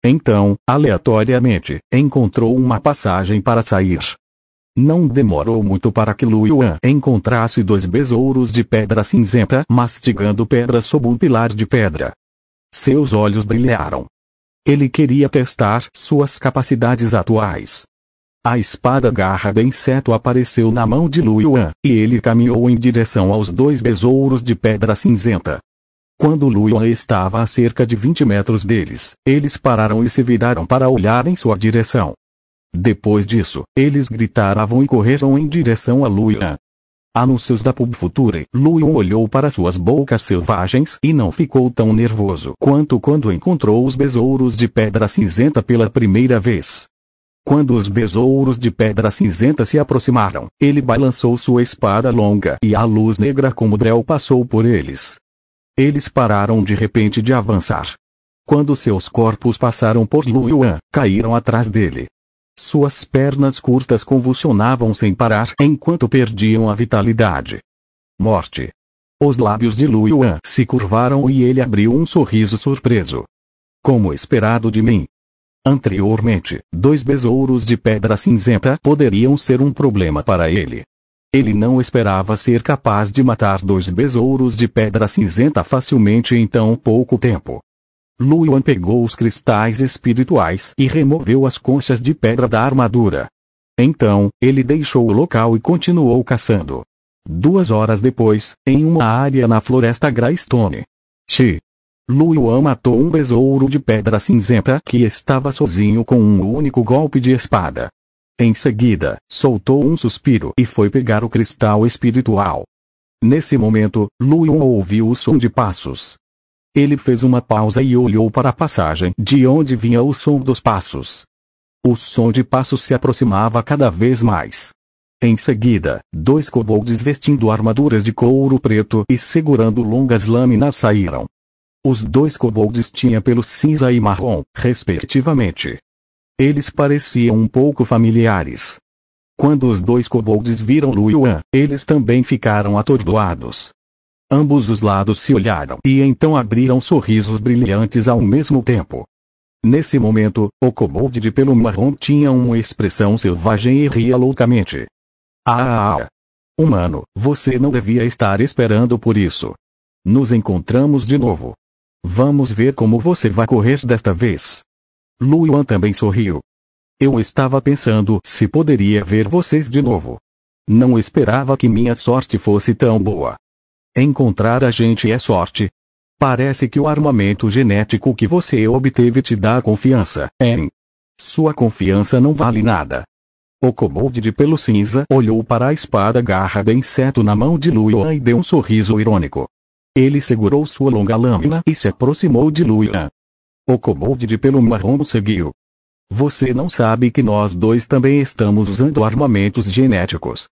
Então, aleatoriamente, encontrou uma passagem para sair. Não demorou muito para que Lu Yuan encontrasse dois besouros de pedra cinzenta mastigando pedra sob um pilar de pedra. Seus olhos brilharam. Ele queria testar suas capacidades atuais. A espada garra de inseto apareceu na mão de Lu Yuan, e ele caminhou em direção aos dois besouros de pedra cinzenta. Quando Lu Yuan estava a cerca de 20 metros deles, eles pararam e se viraram para olhar em sua direção. Depois disso, eles gritaram e correram em direção a Lu Yuan. Anúncios da Pub Future. Lu Yuan olhou para suas bocas selvagens e não ficou tão nervoso quanto quando encontrou os besouros de pedra cinzenta pela primeira vez. Quando os besouros de pedra cinzenta se aproximaram, ele balançou sua espada longa e a luz negra como Drell passou por eles. Eles pararam de repente de avançar. Quando seus corpos passaram por Lu Yuan, caíram atrás dele. Suas pernas curtas convulsionavam sem parar enquanto perdiam a vitalidade. Morte. Os lábios de Lu Yuan se curvaram e ele abriu um sorriso surpreso. Como esperado de mim. Anteriormente, dois besouros de pedra cinzenta poderiam ser um problema para ele. Ele não esperava ser capaz de matar dois besouros de pedra cinzenta facilmente em tão pouco tempo. Lu Yuan pegou os cristais espirituais e removeu as conchas de pedra da armadura. Então, ele deixou o local e continuou caçando. 2 horas depois, em uma área na Floresta Greystone. Lu Yuan matou um besouro de pedra cinzenta que estava sozinho com um único golpe de espada. Em seguida, soltou um suspiro e foi pegar o cristal espiritual. Nesse momento, Lu Yuan ouviu o som de passos. Ele fez uma pausa e olhou para a passagem de onde vinha o som dos passos. O som de passos se aproximava cada vez mais. Em seguida, 2 kobolds vestindo armaduras de couro preto e segurando longas lâminas saíram. Os 2 kobolds tinham pelos cinza e marrom, respectivamente. Eles pareciam um pouco familiares. Quando os 2 kobolds viram Lu Yuan, eles também ficaram atordoados. Ambos os lados se olharam e então abriram sorrisos brilhantes ao mesmo tempo. Nesse momento, o kobold de pelo marrom tinha uma expressão selvagem e ria loucamente. Humano, você não devia estar esperando por isso. Nos encontramos de novo. Vamos ver como você vai correr desta vez. Lu Yuan também sorriu. Eu estava pensando se poderia ver vocês de novo. Não esperava que minha sorte fosse tão boa. Encontrar a gente é sorte. Parece que o armamento genético que você obteve te dá confiança, hein? Sua confiança não vale nada. O kobold de pelo cinza olhou para a espada garra de inseto na mão de Lu Yuan e deu um sorriso irônico. Ele segurou sua longa lâmina e se aproximou de Lu Yuan. O kobold de pelo marrom seguiu. Você não sabe que nós dois também estamos usando armamentos genéticos.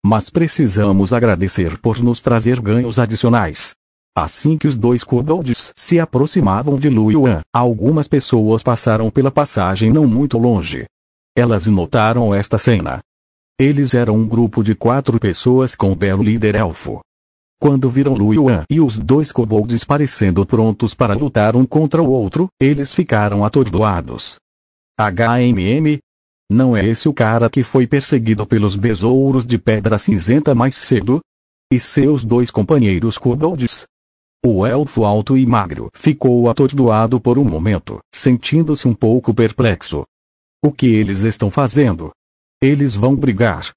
Mas precisamos agradecer por nos trazer ganhos adicionais. Assim que os 2 kobolds se aproximavam de Lu Yuan, algumas pessoas passaram pela passagem não muito longe. Elas notaram esta cena. Eles eram um grupo de 4 pessoas com o belo líder elfo. Quando viram Lu Yuan e os 2 kobolds parecendo prontos para lutar um contra o outro, eles ficaram atordoados. Não é esse o cara que foi perseguido pelos besouros de pedra cinzenta mais cedo? E seus 2 companheiros kobolds? O elfo alto e magro ficou atordoado por um momento, sentindo-se um pouco perplexo. O que eles estão fazendo? Eles vão brigar.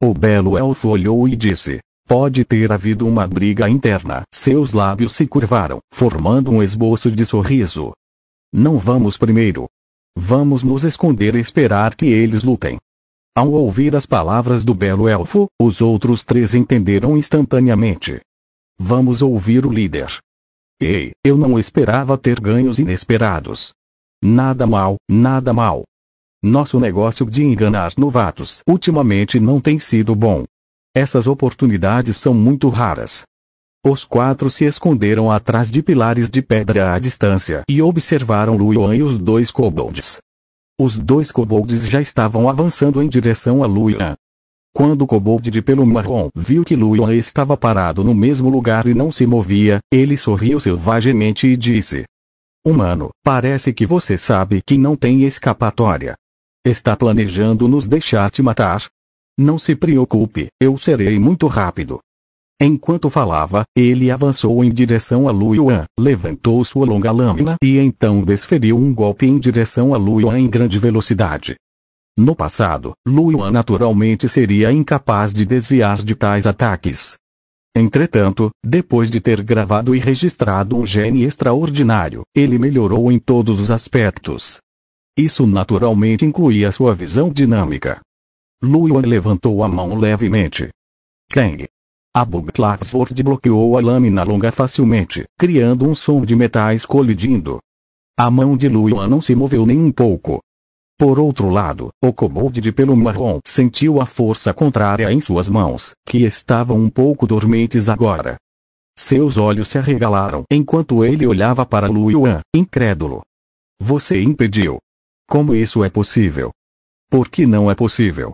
O belo elfo olhou e disse: pode ter havido uma briga interna. Seus lábios se curvaram, formando um esboço de sorriso. Não vamos primeiro. Vamos nos esconder e esperar que eles lutem. Ao ouvir as palavras do belo elfo, os outros 3 entenderam instantaneamente. Vamos ouvir o líder. Ei, eu não esperava ter ganhos inesperados. Nada mal, nada mal. Nosso negócio de enganar novatos ultimamente não tem sido bom. Essas oportunidades são muito raras. Os 4 se esconderam atrás de pilares de pedra à distância e observaram Lu Yuan e os 2 kobolds. Os 2 kobolds já estavam avançando em direção a Lu Yuan. Quando o kobold de pelo marrom viu que Lu Yuan estava parado no mesmo lugar e não se movia, ele sorriu selvagemente e disse: humano, parece que você sabe que não tem escapatória. Está planejando nos deixar te matar? Não se preocupe, eu serei muito rápido. Enquanto falava, ele avançou em direção a Lu Yuan, levantou sua longa lâmina e então desferiu um golpe em direção a Lu Yuan em grande velocidade. No passado, Lu Yuan naturalmente seria incapaz de desviar de tais ataques. Entretanto, depois de ter gravado e registrado um gene extraordinário, ele melhorou em todos os aspectos. Isso naturalmente incluía sua visão dinâmica. Lu Yuan levantou a mão levemente. Kang. A Bugklaxvord bloqueou a lâmina longa facilmente, criando um som de metais colidindo. A mão de Lu Yuan não se moveu nem um pouco. Por outro lado, o kobold de pelo marrom sentiu a força contrária em suas mãos, que estavam um pouco dormentes agora. Seus olhos se arregalaram enquanto ele olhava para Lu Yuan, incrédulo. Você impediu. Como isso é possível? Por que não é possível?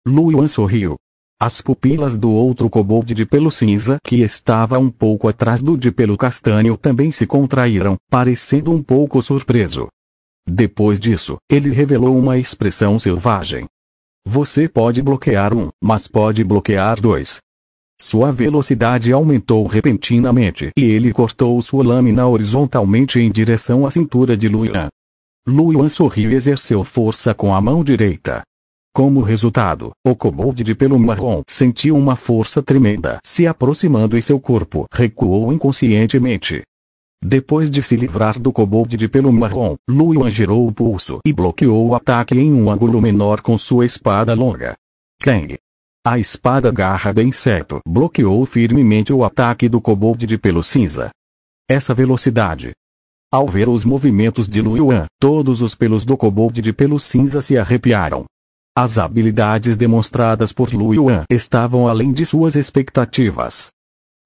Lu Yuan sorriu. As pupilas do outro kobold de pelo cinza que estava um pouco atrás do de pelo castanho também se contraíram, parecendo um pouco surpreso. Depois disso, ele revelou uma expressão selvagem. Você pode bloquear 1, mas pode bloquear 2. Sua velocidade aumentou repentinamente e ele cortou sua lâmina horizontalmente em direção à cintura de Lu Yuan. Lu Yuan sorriu e exerceu força com a mão direita. Como resultado, o kobold de pelo marrom sentiu uma força tremenda se aproximando e seu corpo recuou inconscientemente. Depois de se livrar do kobold de pelo marrom, Lu Yuan girou o pulso e bloqueou o ataque em um ângulo menor com sua espada longa. Kang. A espada garra de inseto bloqueou firmemente o ataque do kobold de pelo cinza. Essa velocidade. Ao ver os movimentos de Lu Yuan, todos os pelos do kobold de pelo cinza se arrepiaram. As habilidades demonstradas por Lu Yuan estavam além de suas expectativas.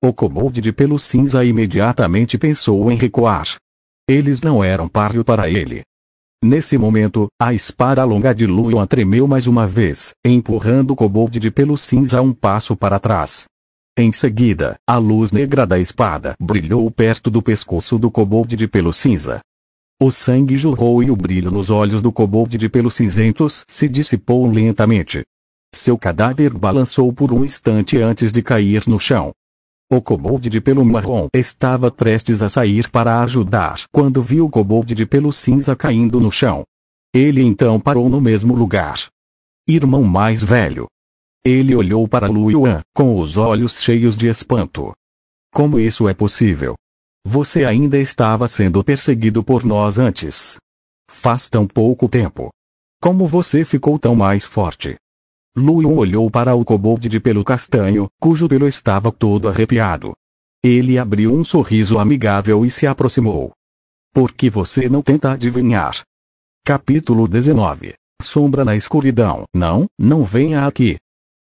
O kobold de pelo cinza imediatamente pensou em recuar. Eles não eram páreo para ele. Nesse momento, a espada longa de Lu Yuan tremeu mais uma vez, empurrando o kobold de pelo cinza um passo para trás. Em seguida, a luz negra da espada brilhou perto do pescoço do kobold de pelo cinza. O sangue jorrou e o brilho nos olhos do kobold de pelos cinzentos se dissipou lentamente. Seu cadáver balançou por um instante antes de cair no chão. O kobold de pelo marrom estava prestes a sair para ajudar quando viu o kobold de pelo cinza caindo no chão. Ele então parou no mesmo lugar. Irmão mais velho. Ele olhou para Lu Yuan, com os olhos cheios de espanto. Como isso é possível? Você ainda estava sendo perseguido por nós antes. Faz tão pouco tempo. Como você ficou tão mais forte? Lu Yuan olhou para o kobold de pelo castanho, cujo pelo estava todo arrepiado. Ele abriu um sorriso amigável e se aproximou. Por que você não tenta adivinhar? Capítulo 19. Sombra na escuridão. Não venha aqui.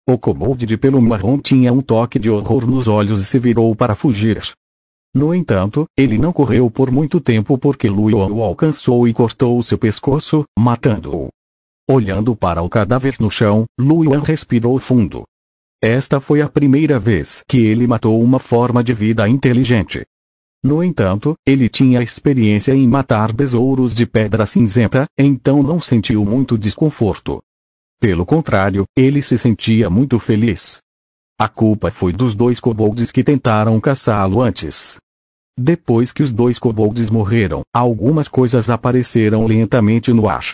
O kobold de pelo marrom tinha um toque de horror nos olhos e se virou para fugir. No entanto, ele não correu por muito tempo porque Lu Yuan o alcançou e cortou seu pescoço, matando-o. Olhando para o cadáver no chão, Lu Yuan respirou fundo. Esta foi a primeira vez que ele matou uma forma de vida inteligente. No entanto, ele tinha experiência em matar besouros de pedra cinzenta, então não sentiu muito desconforto. Pelo contrário, ele se sentia muito feliz. A culpa foi dos dois kobolds que tentaram caçá-lo antes. Depois que os dois kobolds morreram, algumas coisas apareceram lentamente no ar.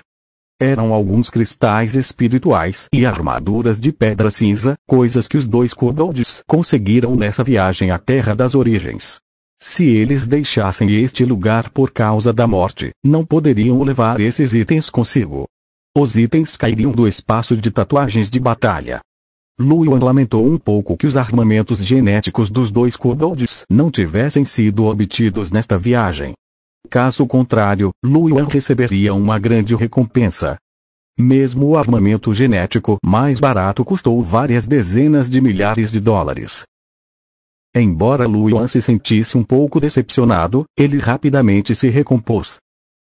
Eram alguns cristais espirituais e armaduras de pedra cinza, coisas que os dois kobolds conseguiram nessa viagem à Terra das Origens. Se eles deixassem este lugar por causa da morte, não poderiam levar esses itens consigo. Os itens cairiam do espaço de tatuagens de batalha. Lu Yuan lamentou um pouco que os armamentos genéticos dos dois kobolds não tivessem sido obtidos nesta viagem. Caso contrário, Lu Yuan receberia uma grande recompensa. Mesmo o armamento genético mais barato custou várias dezenas de milhares de dólares. Embora Lu Yuan se sentisse um pouco decepcionado, ele rapidamente se recompôs.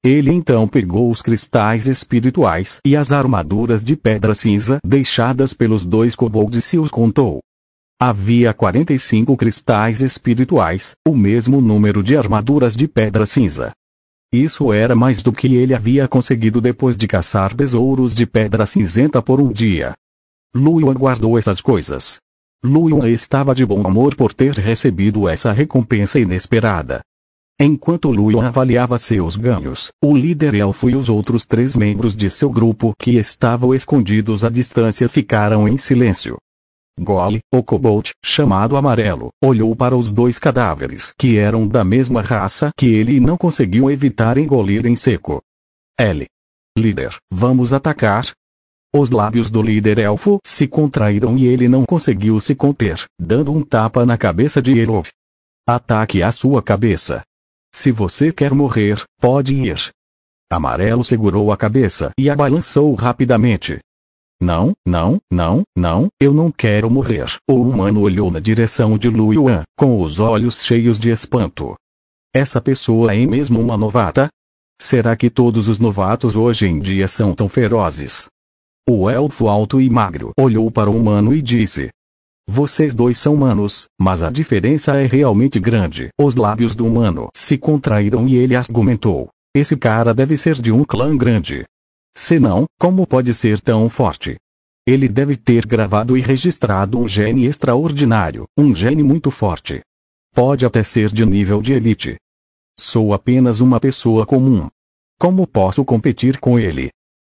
Ele então pegou os cristais espirituais e as armaduras de pedra cinza deixadas pelos dois kobolds e os contou. Havia 45 cristais espirituais, o mesmo número de armaduras de pedra cinza. Isso era mais do que ele havia conseguido depois de caçar besouros de pedra cinzenta por um dia. Lu Yuan guardou essas coisas. Lu Yuan estava de bom humor por ter recebido essa recompensa inesperada. Enquanto Lu Yuan avaliava seus ganhos, o líder elfo e os outros 3 membros de seu grupo que estavam escondidos à distância ficaram em silêncio. Gole, o kobold, chamado Amarelo, olhou para os 2 cadáveres que eram da mesma raça que ele e não conseguiu evitar engolir em seco. Líder, vamos atacar? Os lábios do líder elfo se contraíram e ele não conseguiu se conter, dando um tapa na cabeça de Elov. Ataque a sua cabeça. Se você quer morrer, pode ir. Amarelo segurou a cabeça e a balançou rapidamente. Não, eu não quero morrer. O humano olhou na direção de Lu Yuan, com os olhos cheios de espanto. Essa pessoa é mesmo uma novata? Será que todos os novatos hoje em dia são tão ferozes? O elfo alto e magro olhou para o humano e disse: vocês dois são humanos, mas a diferença é realmente grande. Os lábios do humano se contraíram e ele argumentou: esse cara deve ser de um clã grande. Se não, como pode ser tão forte? Ele deve ter gravado e registrado um gene extraordinário, um gene muito forte. Pode até ser de nível de elite. Sou apenas uma pessoa comum. Como posso competir com ele?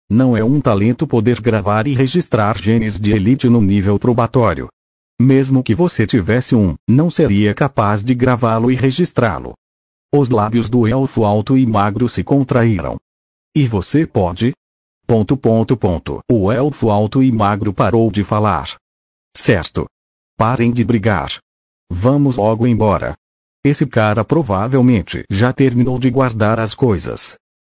Não é um talento poder gravar e registrar genes de elite no nível probatório. Mesmo que você tivesse um, não seria capaz de gravá-lo e registrá-lo. Os lábios do elfo alto e magro se contraíram. E você pode? ... O elfo alto e magro parou de falar. Certo. Parem de brigar. Vamos logo embora. Esse cara provavelmente já terminou de guardar as coisas.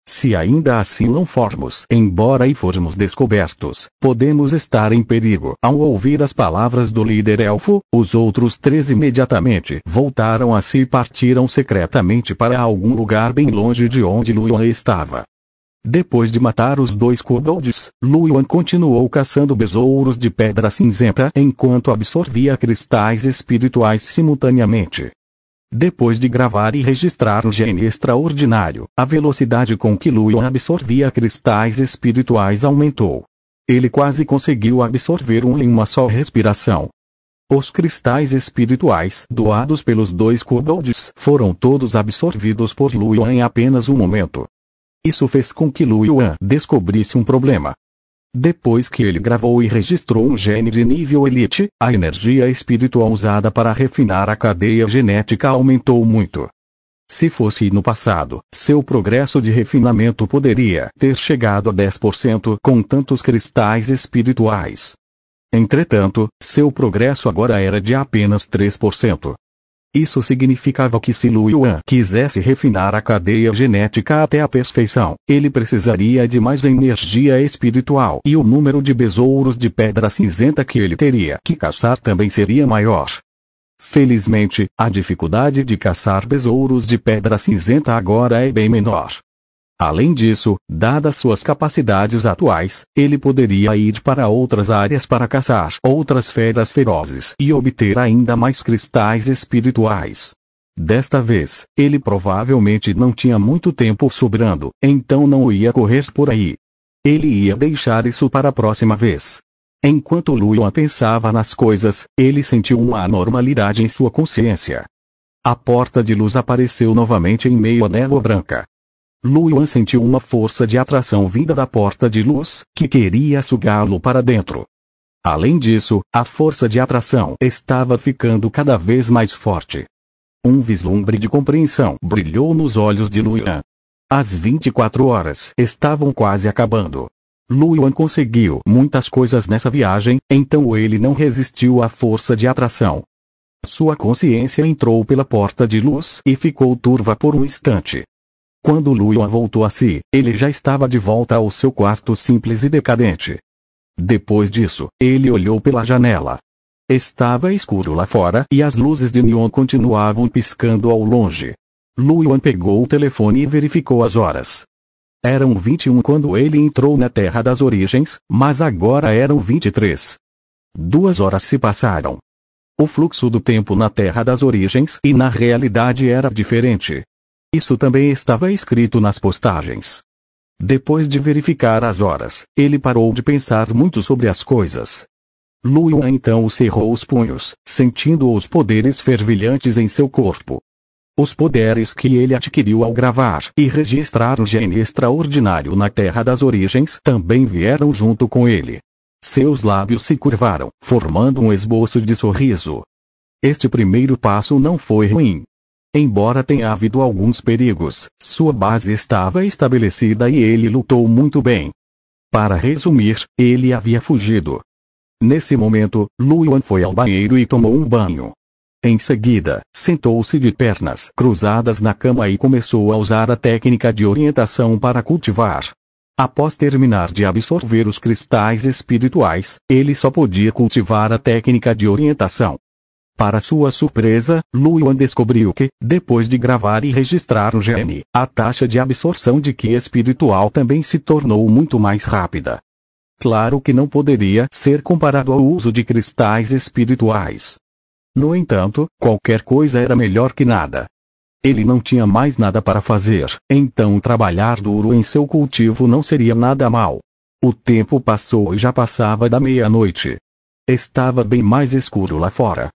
Se ainda assim não formos, embora e formos descobertos, podemos estar em perigo. Ao ouvir as palavras do líder elfo, os outros 3 imediatamente voltaram a si e partiram secretamente para algum lugar bem longe de onde Luan estava. Depois de matar os 2 kobolds, Luan continuou caçando besouros de pedra cinzenta enquanto absorvia cristais espirituais simultaneamente. Depois de gravar e registrar um gene extraordinário, a velocidade com que Luan absorvia cristais espirituais aumentou. Ele quase conseguiu absorver um em uma só respiração. Os cristais espirituais doados pelos 2 kobolds foram todos absorvidos por Luan em apenas um momento. Isso fez com que Luan descobrisse um problema. Depois que ele gravou e registrou um gene de nível Elite, a energia espiritual usada para refinar a cadeia genética aumentou muito. Se fosse no passado, seu progresso de refinamento poderia ter chegado a 10% com tantos cristais espirituais. Entretanto, seu progresso agora era de apenas 3%. Isso significava que se Luan quisesse refinar a cadeia genética até a perfeição, ele precisaria de mais energia espiritual e o número de besouros de pedra cinzenta que ele teria que caçar também seria maior. Felizmente, a dificuldade de caçar besouros de pedra cinzenta agora é bem menor. Além disso, dadas suas capacidades atuais, ele poderia ir para outras áreas para caçar outras feras ferozes e obter ainda mais cristais espirituais. Desta vez, ele provavelmente não tinha muito tempo sobrando, então não ia correr por aí. Ele ia deixar isso para a próxima vez. Enquanto Luan pensava nas coisas, ele sentiu uma anormalidade em sua consciência. A porta de luz apareceu novamente em meio à névoa branca. Luan sentiu uma força de atração vinda da porta de luz, que queria sugá-lo para dentro. Além disso, a força de atração estava ficando cada vez mais forte. Um vislumbre de compreensão brilhou nos olhos de Luan. As 24 horas estavam quase acabando. Luan conseguiu muitas coisas nessa viagem, então ele não resistiu à força de atração. Sua consciência entrou pela porta de luz e ficou turva por um instante. Quando Luan voltou a si, ele já estava de volta ao seu quarto simples e decadente. Depois disso, ele olhou pela janela. Estava escuro lá fora e as luzes de neon continuavam piscando ao longe. Luan pegou o telefone e verificou as horas. Eram 21 quando ele entrou na Terra das Origens, mas agora eram 23. 2 horas se passaram. O fluxo do tempo na Terra das Origens e na realidade era diferente. Isso também estava escrito nas postagens. Depois de verificar as horas, ele parou de pensar muito sobre as coisas. Luan então cerrou os punhos, sentindo os poderes fervilhantes em seu corpo. Os poderes que ele adquiriu ao gravar e registrar um gene extraordinário na Terra das Origens também vieram junto com ele. Seus lábios se curvaram, formando um esboço de sorriso. Este primeiro passo não foi ruim. Embora tenha havido alguns perigos, sua base estava estabelecida e ele lutou muito bem. Para resumir, ele havia fugido. Nesse momento, Luan foi ao banheiro e tomou um banho. Em seguida, sentou-se de pernas cruzadas na cama e começou a usar a técnica de orientação para cultivar. Após terminar de absorver os cristais espirituais, ele só podia cultivar a técnica de orientação. Para sua surpresa, Luan descobriu que, depois de gravar e registrar o gene, a taxa de absorção de Ki espiritual também se tornou muito mais rápida. Claro que não poderia ser comparado ao uso de cristais espirituais. No entanto, qualquer coisa era melhor que nada. Ele não tinha mais nada para fazer, então trabalhar duro em seu cultivo não seria nada mal. O tempo passou e já passava da meia-noite. Estava bem mais escuro lá fora.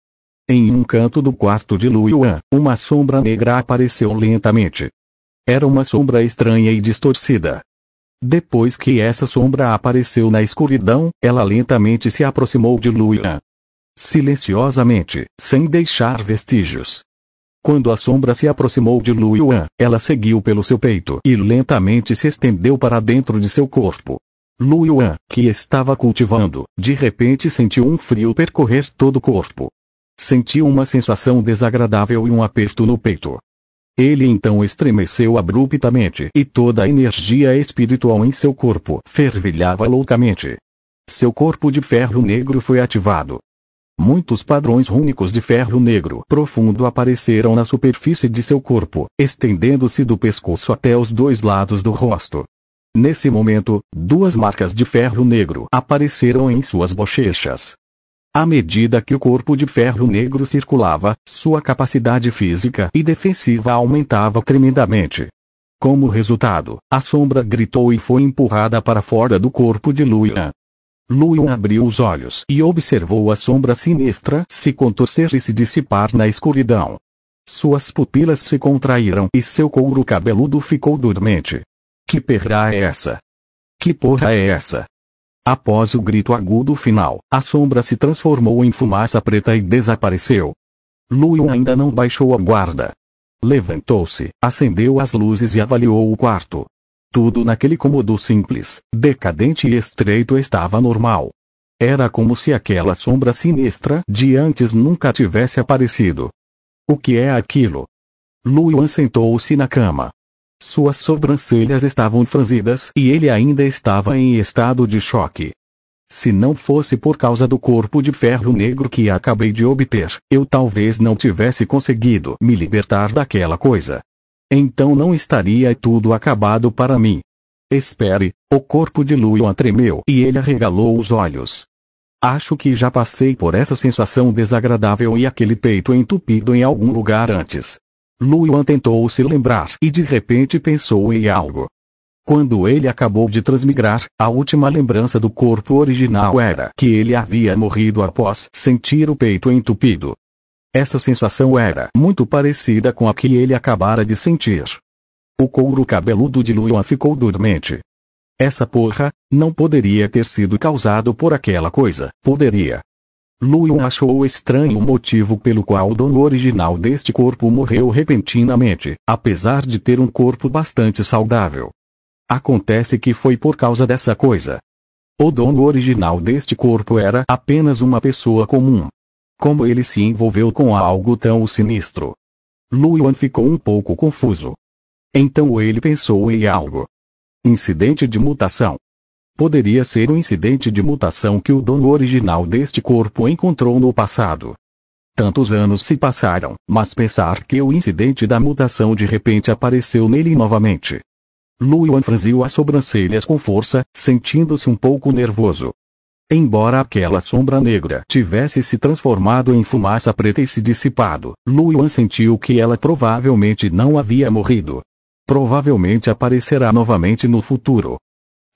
Em um canto do quarto de Luan, uma sombra negra apareceu lentamente. Era uma sombra estranha e distorcida. Depois que essa sombra apareceu na escuridão, ela lentamente se aproximou de Luan. Silenciosamente, sem deixar vestígios. Quando a sombra se aproximou de Luan, ela seguiu pelo seu peito e lentamente se estendeu para dentro de seu corpo. Luan, que estava cultivando, de repente sentiu um frio percorrer todo o corpo. Sentiu uma sensação desagradável e um aperto no peito. Ele então estremeceu abruptamente e toda a energia espiritual em seu corpo fervilhava loucamente. Seu corpo de ferro negro foi ativado. Muitos padrões rúnicos de ferro negro profundo apareceram na superfície de seu corpo, estendendo-se do pescoço até os dois lados do rosto. Nesse momento, 2 marcas de ferro negro apareceram em suas bochechas. À medida que o corpo de ferro negro circulava, sua capacidade física e defensiva aumentava tremendamente. Como resultado, a sombra gritou e foi empurrada para fora do corpo de Luyan. Luyan abriu os olhos e observou a sombra sinistra se contorcer e se dissipar na escuridão. Suas pupilas se contraíram e seu couro cabeludo ficou dormente. Que perra é essa? Que porra é essa? Após o grito agudo final, a sombra se transformou em fumaça preta e desapareceu. Luyan ainda não baixou a guarda. Levantou-se, acendeu as luzes e avaliou o quarto. Tudo naquele cômodo simples, decadente e estreito estava normal. Era como se aquela sombra sinistra de antes nunca tivesse aparecido. O que é aquilo? Luyan sentou-se na cama. Suas sobrancelhas estavam franzidas e ele ainda estava em estado de choque. Se não fosse por causa do corpo de ferro negro que acabei de obter, eu talvez não tivesse conseguido me libertar daquela coisa. Então não estaria tudo acabado para mim. Espere, o corpo de Luyan tremeu e ele arregalou os olhos. Acho que já passei por essa sensação desagradável e aquele peito entupido em algum lugar antes. Luyan tentou se lembrar e de repente pensou em algo. Quando ele acabou de transmigrar, a última lembrança do corpo original era que ele havia morrido após sentir o peito entupido. Essa sensação era muito parecida com a que ele acabara de sentir. O couro cabeludo de Luyan ficou dormente. Essa porra não poderia ter sido causado por aquela coisa, poderia. Luyan achou estranho o motivo pelo qual o dono original deste corpo morreu repentinamente, apesar de ter um corpo bastante saudável. Acontece que foi por causa dessa coisa. O dono original deste corpo era apenas uma pessoa comum. Como ele se envolveu com algo tão sinistro? Luyan ficou um pouco confuso. Então ele pensou em algo. Incidente de mutação. Poderia ser um incidente de mutação que o dono original deste corpo encontrou no passado. Tantos anos se passaram, mas pensar que o incidente da mutação de repente apareceu nele novamente. Luyan franziu as sobrancelhas com força, sentindo-se um pouco nervoso. Embora aquela sombra negra tivesse se transformado em fumaça preta e se dissipado, Luyan sentiu que ela provavelmente não havia morrido. Provavelmente aparecerá novamente no futuro.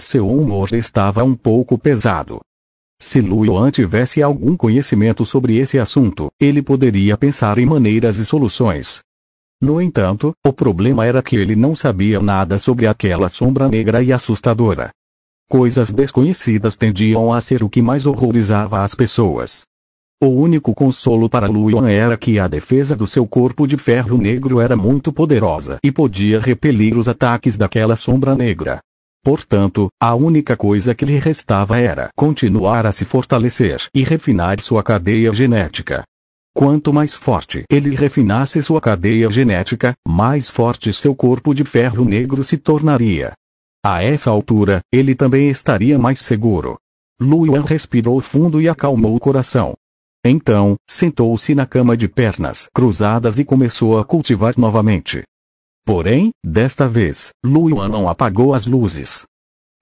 Seu humor estava um pouco pesado. Se Luyan tivesse algum conhecimento sobre esse assunto, ele poderia pensar em maneiras e soluções. No entanto, o problema era que ele não sabia nada sobre aquela sombra negra e assustadora. Coisas desconhecidas tendiam a ser o que mais horrorizava as pessoas. O único consolo para Luyan era que a defesa do seu corpo de ferro negro era muito poderosa e podia repelir os ataques daquela sombra negra. Portanto, a única coisa que lhe restava era continuar a se fortalecer e refinar sua cadeia genética. Quanto mais forte ele refinasse sua cadeia genética, mais forte seu corpo de ferro negro se tornaria. A essa altura, ele também estaria mais seguro. Luyan respirou fundo e acalmou o coração. Então, sentou-se na cama de pernas cruzadas e começou a cultivar novamente. Porém, desta vez, Luyan não apagou as luzes.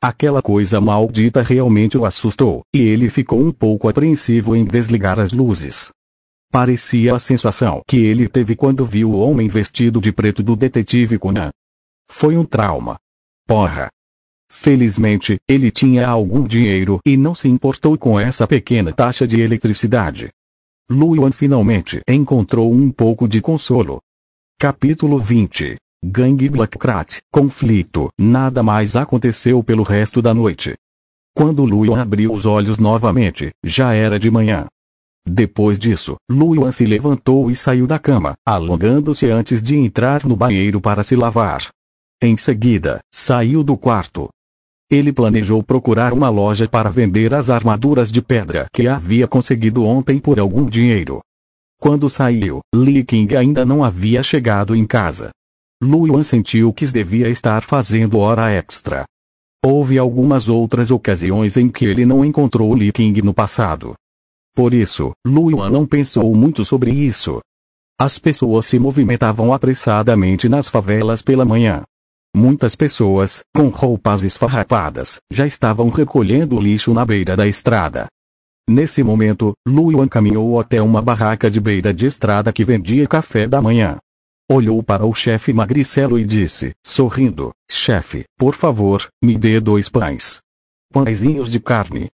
Aquela coisa maldita realmente o assustou, e ele ficou um pouco apreensivo em desligar as luzes. Parecia a sensação que ele teve quando viu o homem vestido de preto do detetive Conan. Foi um trauma. Porra! Felizmente, ele tinha algum dinheiro e não se importou com essa pequena taxa de eletricidade. Luyan finalmente encontrou um pouco de consolo. Capítulo 20. Gangue Blackcrat, conflito. Nada mais aconteceu pelo resto da noite. Quando Luyan abriu os olhos novamente, já era de manhã. Depois disso, Luyan se levantou e saiu da cama, alongando-se antes de entrar no banheiro para se lavar. Em seguida, saiu do quarto. Ele planejou procurar uma loja para vender as armaduras de pedra que havia conseguido ontem por algum dinheiro. Quando saiu, Li King ainda não havia chegado em casa. Lu Yuan sentiu que devia estar fazendo hora extra. Houve algumas outras ocasiões em que ele não encontrou Li King no passado. Por isso, Lu Yuan não pensou muito sobre isso. As pessoas se movimentavam apressadamente nas favelas pela manhã. Muitas pessoas, com roupas esfarrapadas, já estavam recolhendo lixo na beira da estrada. Nesse momento, Lu Yuan caminhou até uma barraca de beira de estrada que vendia café da manhã. Olhou para o chefe magricelo e disse, sorrindo, chefe, por favor, me dê 2 pães. Pãezinhos de carne.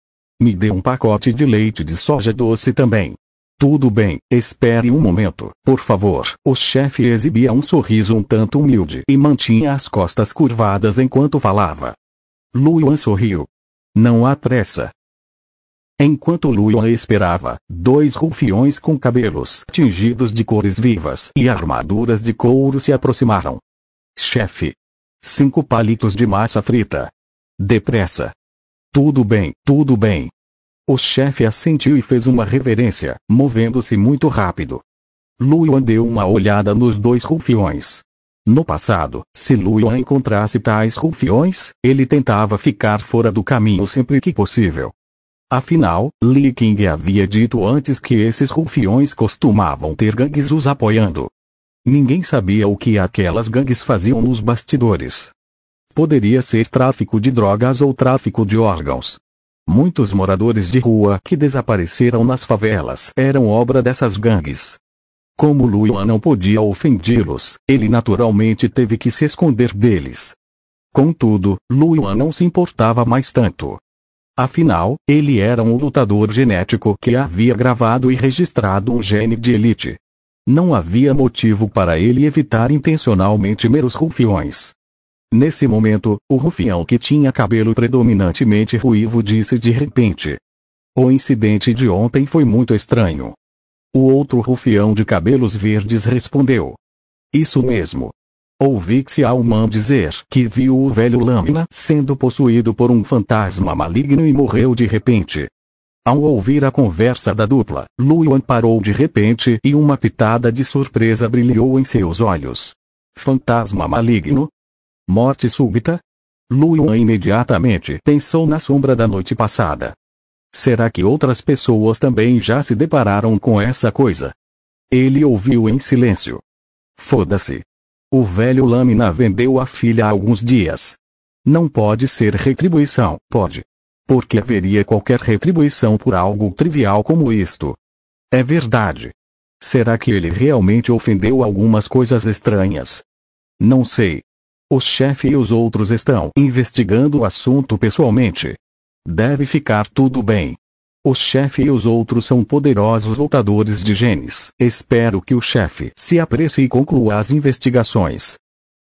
Me dê um pacote de leite de soja doce também. Tudo bem, espere um momento, por favor. O chefe exibia um sorriso um tanto humilde e mantinha as costas curvadas enquanto falava. Lu Yuan sorriu. Não há pressa. Enquanto Lu Yuan esperava, 2 rufiões com cabelos tingidos de cores vivas e armaduras de couro se aproximaram. Chefe. 5 palitos de massa frita. Depressa. Tudo bem, tudo bem. O chefe assentiu e fez uma reverência, movendo-se muito rápido. Lu Yuan deu uma olhada nos 2 rufiões. No passado, se Lu Yuan encontrasse tais rufiões, ele tentava ficar fora do caminho sempre que possível. Afinal, Li King havia dito antes que esses rufiões costumavam ter gangues os apoiando. Ninguém sabia o que aquelas gangues faziam nos bastidores. Poderia ser tráfico de drogas ou tráfico de órgãos. Muitos moradores de rua que desapareceram nas favelas eram obra dessas gangues. Como Lu Yuan não podia ofendê-los, ele naturalmente teve que se esconder deles. Contudo, Lu Yuan não se importava mais tanto. Afinal, ele era um lutador genético que havia gravado e registrado um gene de elite. Não havia motivo para ele evitar intencionalmente meros rufiões. Nesse momento, o rufião que tinha cabelo predominantemente ruivo disse de repente. O incidente de ontem foi muito estranho. O outro rufião de cabelos verdes respondeu. Isso mesmo. Ouvi Xiao Man dizer que viu o velho Lâmina sendo possuído por um fantasma maligno e morreu de repente. Ao ouvir a conversa da dupla, Lu Yuan parou de repente e uma pitada de surpresa brilhou em seus olhos. Fantasma maligno? Morte súbita? Lu Yuan imediatamente pensou na sombra da noite passada. Será que outras pessoas também já se depararam com essa coisa? Ele ouviu em silêncio. Foda-se. O velho Lâmina vendeu a filha há alguns dias. Não pode ser retribuição, pode. Porque haveria qualquer retribuição por algo trivial como isto? É verdade. Será que ele realmente ofendeu algumas coisas estranhas? Não sei. O chefe e os outros estão investigando o assunto pessoalmente. Deve ficar tudo bem. O chefe e os outros são poderosos lutadores de genes. Espero que o chefe se apresse e conclua as investigações.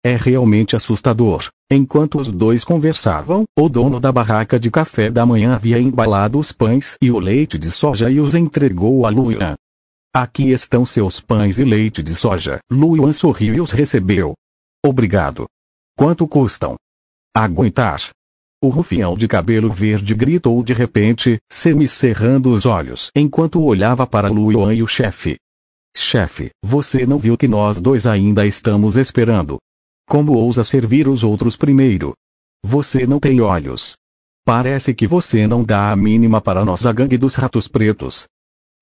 É realmente assustador. Enquanto os dois conversavam, o dono da barraca de café da manhã havia embalado os pães e o leite de soja e os entregou a Lu Yuan. Aqui estão seus pães e leite de soja. Lu Yuan sorriu e os recebeu. Obrigado. Quanto custam? Aguentar. O rufião de cabelo verde gritou de repente, semicerrando os olhos enquanto olhava para Lu Yuan e o chefe. Chefe, você não viu que nós dois ainda estamos esperando? Como ousa servir os outros primeiro? Você não tem olhos. Parece que você não dá a mínima para nossa gangue dos ratos pretos.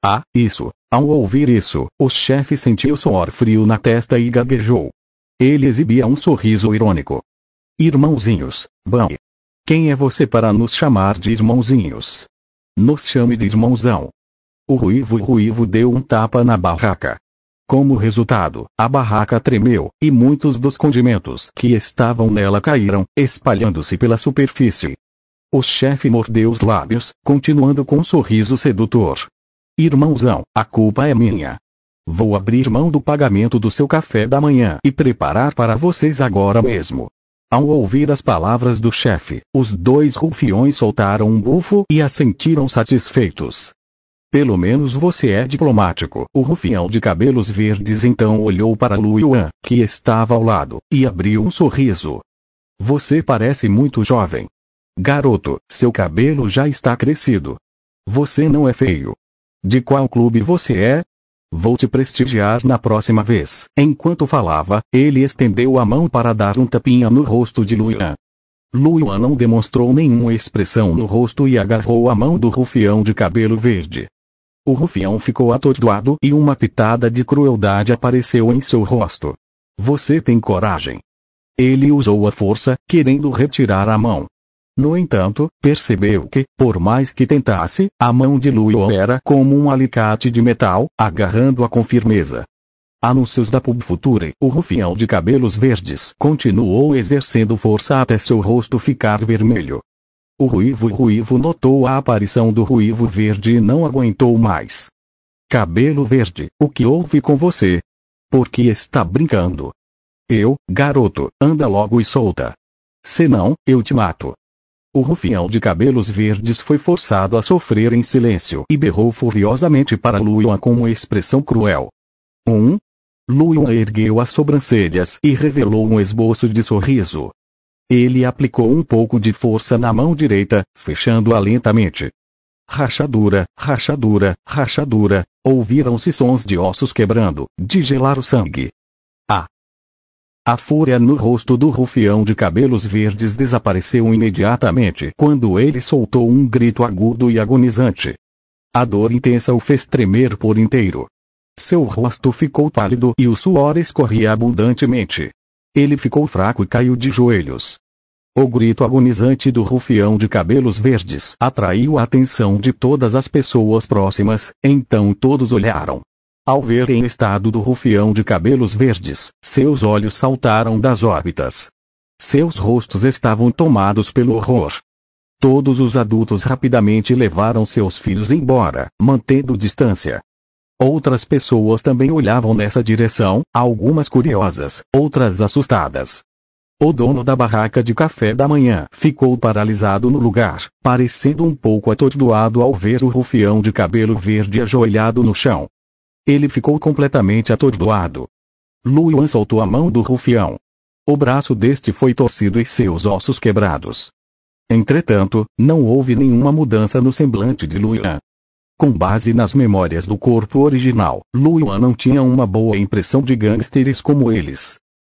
Ah, isso. Ao ouvir isso, o chefe sentiu suor frio na testa e gaguejou. Ele exibia um sorriso irônico. Irmãozinhos, bom. Quem é você para nos chamar de irmãozinhos? Nos chame de irmãozão. O ruivo deu um tapa na barraca. Como resultado, a barraca tremeu, e muitos dos condimentos que estavam nela caíram, espalhando-se pela superfície. O chefe mordeu os lábios, continuando com um sorriso sedutor. Irmãozão, a culpa é minha. Vou abrir mão do pagamento do seu café da manhã e preparar para vocês agora mesmo. Ao ouvir as palavras do chefe, os dois rufiões soltaram um bufo e assentiram satisfeitos. Pelo menos você é diplomático. O rufião de cabelos verdes então olhou para Lu Yuan, que estava ao lado, e abriu um sorriso. Você parece muito jovem. Garoto, seu cabelo já está crescido. Você não é feio. De qual clube você é? Vou te prestigiar na próxima vez. Enquanto falava, ele estendeu a mão para dar um tapinha no rosto de Luian. Luian não demonstrou nenhuma expressão no rosto e agarrou a mão do rufião de cabelo verde. O rufião ficou atordoado e uma pitada de crueldade apareceu em seu rosto. Você tem coragem. Ele usou a força, querendo retirar a mão. No entanto, percebeu que, por mais que tentasse, a mão de Luian era como um alicate de metal, agarrando-a com firmeza. Anúncios da Pub Future. O rufião de cabelos verdes continuou exercendo força até seu rosto ficar vermelho. O ruivo notou a aparição do ruivo verde e não aguentou mais. Cabelo verde, o que houve com você? Por que está brincando? Garoto, anda logo e solta. Senão, eu te mato. O rufião de cabelos verdes foi forçado a sofrer em silêncio e berrou furiosamente para Luian com uma expressão cruel. Luian ergueu as sobrancelhas e revelou um esboço de sorriso. Ele aplicou um pouco de força na mão direita, fechando-a lentamente. Rachadura, rachadura, rachadura, ouviram-se sons de ossos quebrando, de gelar o sangue. A fúria no rosto do rufião de cabelos verdes desapareceu imediatamente quando ele soltou um grito agudo e agonizante. A dor intensa o fez tremer por inteiro. Seu rosto ficou pálido e o suor escorria abundantemente. Ele ficou fraco e caiu de joelhos. O grito agonizante do rufião de cabelos verdes atraiu a atenção de todas as pessoas próximas, então todos olharam. Ao verem o estado do rufião de cabelos verdes, seus olhos saltaram das órbitas. Seus rostos estavam tomados pelo horror. Todos os adultos rapidamente levaram seus filhos embora, mantendo distância. Outras pessoas também olhavam nessa direção, algumas curiosas, outras assustadas. O dono da barraca de café da manhã ficou paralisado no lugar, parecendo um pouco atordoado ao ver o rufião de cabelo verde ajoelhado no chão. Ele ficou completamente atordoado. Luian soltou a mão do rufião. O braço deste foi torcido e seus ossos quebrados. Entretanto, não houve nenhuma mudança no semblante de Luian. Com base nas memórias do corpo original, Luian não tinha uma boa impressão de gangsters como eles.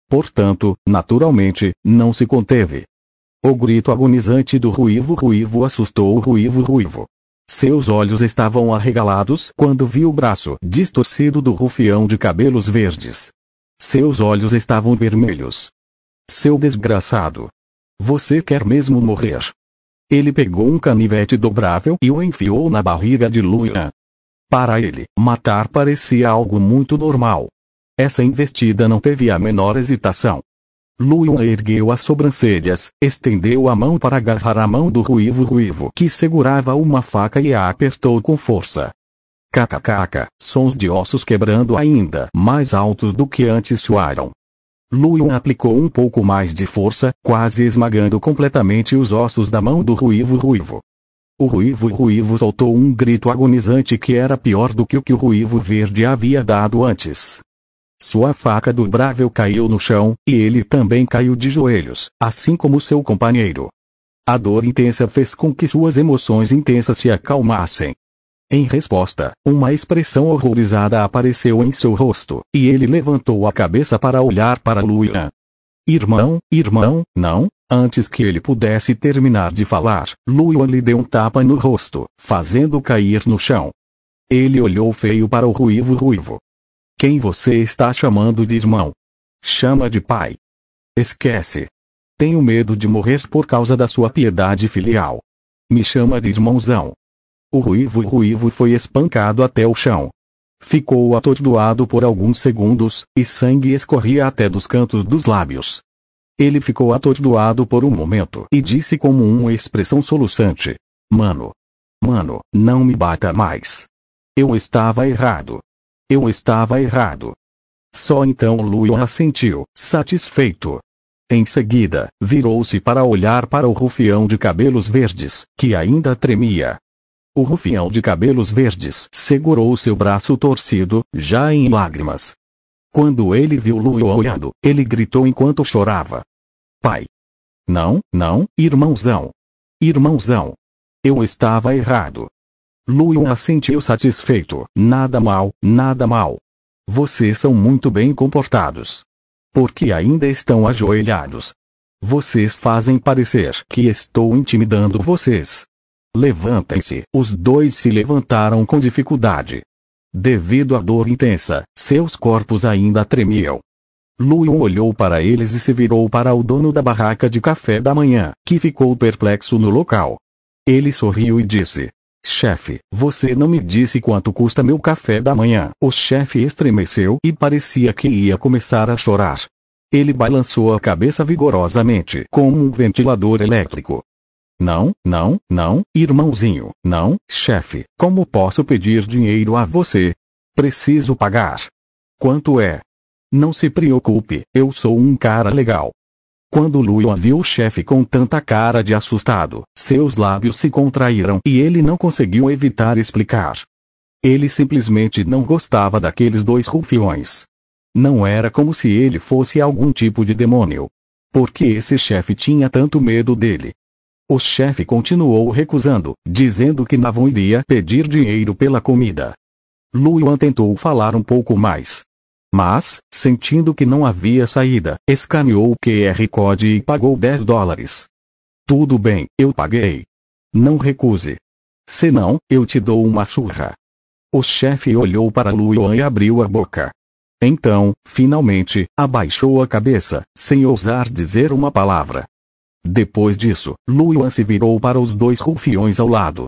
Portanto, naturalmente, não se conteve. O grito agonizante do ruivo assustou o ruivo. Seus olhos estavam arregalados quando viu o braço distorcido do rufião de cabelos verdes. Seus olhos estavam vermelhos. Seu desgraçado. Você quer mesmo morrer? Ele pegou um canivete dobrável e o enfiou na barriga de Luian. Para ele, matar parecia algo muito normal. Essa investida não teve a menor hesitação. Luian ergueu as sobrancelhas, estendeu a mão para agarrar a mão do ruivo que segurava uma faca e a apertou com força. Kkk, sons de ossos quebrando ainda mais altos do que antes soaram. Luian aplicou um pouco mais de força, quase esmagando completamente os ossos da mão do ruivo. O ruivo soltou um grito agonizante que era pior do que o que o ruivo verde havia dado antes. Sua faca dobrável caiu no chão, e ele também caiu de joelhos, assim como seu companheiro. A dor intensa fez com que suas emoções intensas se acalmassem. Em resposta, uma expressão horrorizada apareceu em seu rosto, e ele levantou a cabeça para olhar para Luian. Irmão, não! Antes que ele pudesse terminar de falar, Luian lhe deu um tapa no rosto, fazendo-o cair no chão. Ele olhou feio para o ruivo. Quem você está chamando de irmão? Chama de pai. Esquece. Tenho medo de morrer por causa da sua piedade filial. Me chama de irmãozão. O ruivo foi espancado até o chão. Ficou atordoado por alguns segundos, e sangue escorria até dos cantos dos lábios. Ele ficou atordoado por um momento e disse com uma expressão soluçante: Mano, não me bata mais. Eu estava errado. Só então Luian assentiu, satisfeito. Em seguida, virou-se para olhar para o rufião de cabelos verdes, que ainda tremia. O rufião de cabelos verdes segurou seu braço torcido, já em lágrimas. Quando ele viu Luian olhando, ele gritou enquanto chorava: Pai! Não, irmãozão! Eu estava errado. Luan assentiu satisfeito. Nada mal, nada mal. Vocês são muito bem comportados. Porque ainda estão ajoelhados. Vocês fazem parecer que estou intimidando vocês. Levantem-se. Os dois se levantaram com dificuldade. Devido à dor intensa, seus corpos ainda tremiam. Luan olhou para eles e se virou para o dono da barraca de café da manhã, que ficou perplexo no local. Ele sorriu e disse: chefe, você não me disse quanto custa meu café da manhã. O chefe estremeceu e parecia que ia começar a chorar. Ele balançou a cabeça vigorosamente, como um ventilador elétrico. Não, não, não, irmãozinho, não, chefe, como posso pedir dinheiro a você? Preciso pagar. Quanto é? Não se preocupe, eu sou um cara legal. Quando Luan viu o chefe com tanta cara de assustado, seus lábios se contraíram e ele não conseguiu evitar explicar. Ele simplesmente não gostava daqueles dois rufiões. Não era como se ele fosse algum tipo de demônio. Por que esse chefe tinha tanto medo dele? O chefe continuou recusando, dizendo que não iria pedir dinheiro pela comida. Luan tentou falar um pouco mais. Mas, sentindo que não havia saída, escaneou o QR Code e pagou $10. Tudo bem, eu paguei. Não recuse. Senão, eu te dou uma surra. O chefe olhou para Luan e abriu a boca. Então, finalmente, abaixou a cabeça, sem ousar dizer uma palavra. Depois disso, Luan se virou para os dois rufiões ao lado.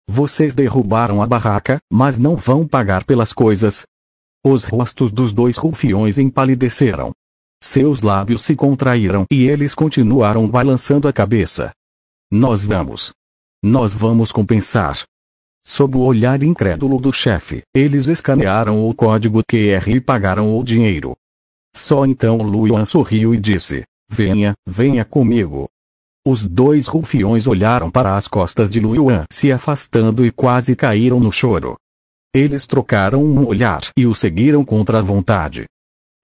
Vocês derrubaram a barraca, mas não vão pagar pelas coisas. Os rostos dos dois rufiões empalideceram. Seus lábios se contraíram e eles continuaram balançando a cabeça. Nós vamos compensar. Sob o olhar incrédulo do chefe, eles escanearam o código QR e pagaram o dinheiro. Só então Luan sorriu e disse: venha, venha comigo. Os dois rufiões olharam para as costas de Luan se afastando e quase caíram no choro. Eles trocaram um olhar e o seguiram contra a vontade.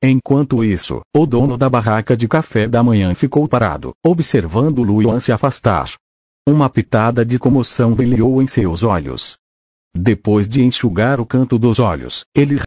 Enquanto isso, o dono da barraca de café da manhã ficou parado, observando Luan se afastar. Uma pitada de comoção brilhou em seus olhos. Depois de enxugar o canto dos olhos, ele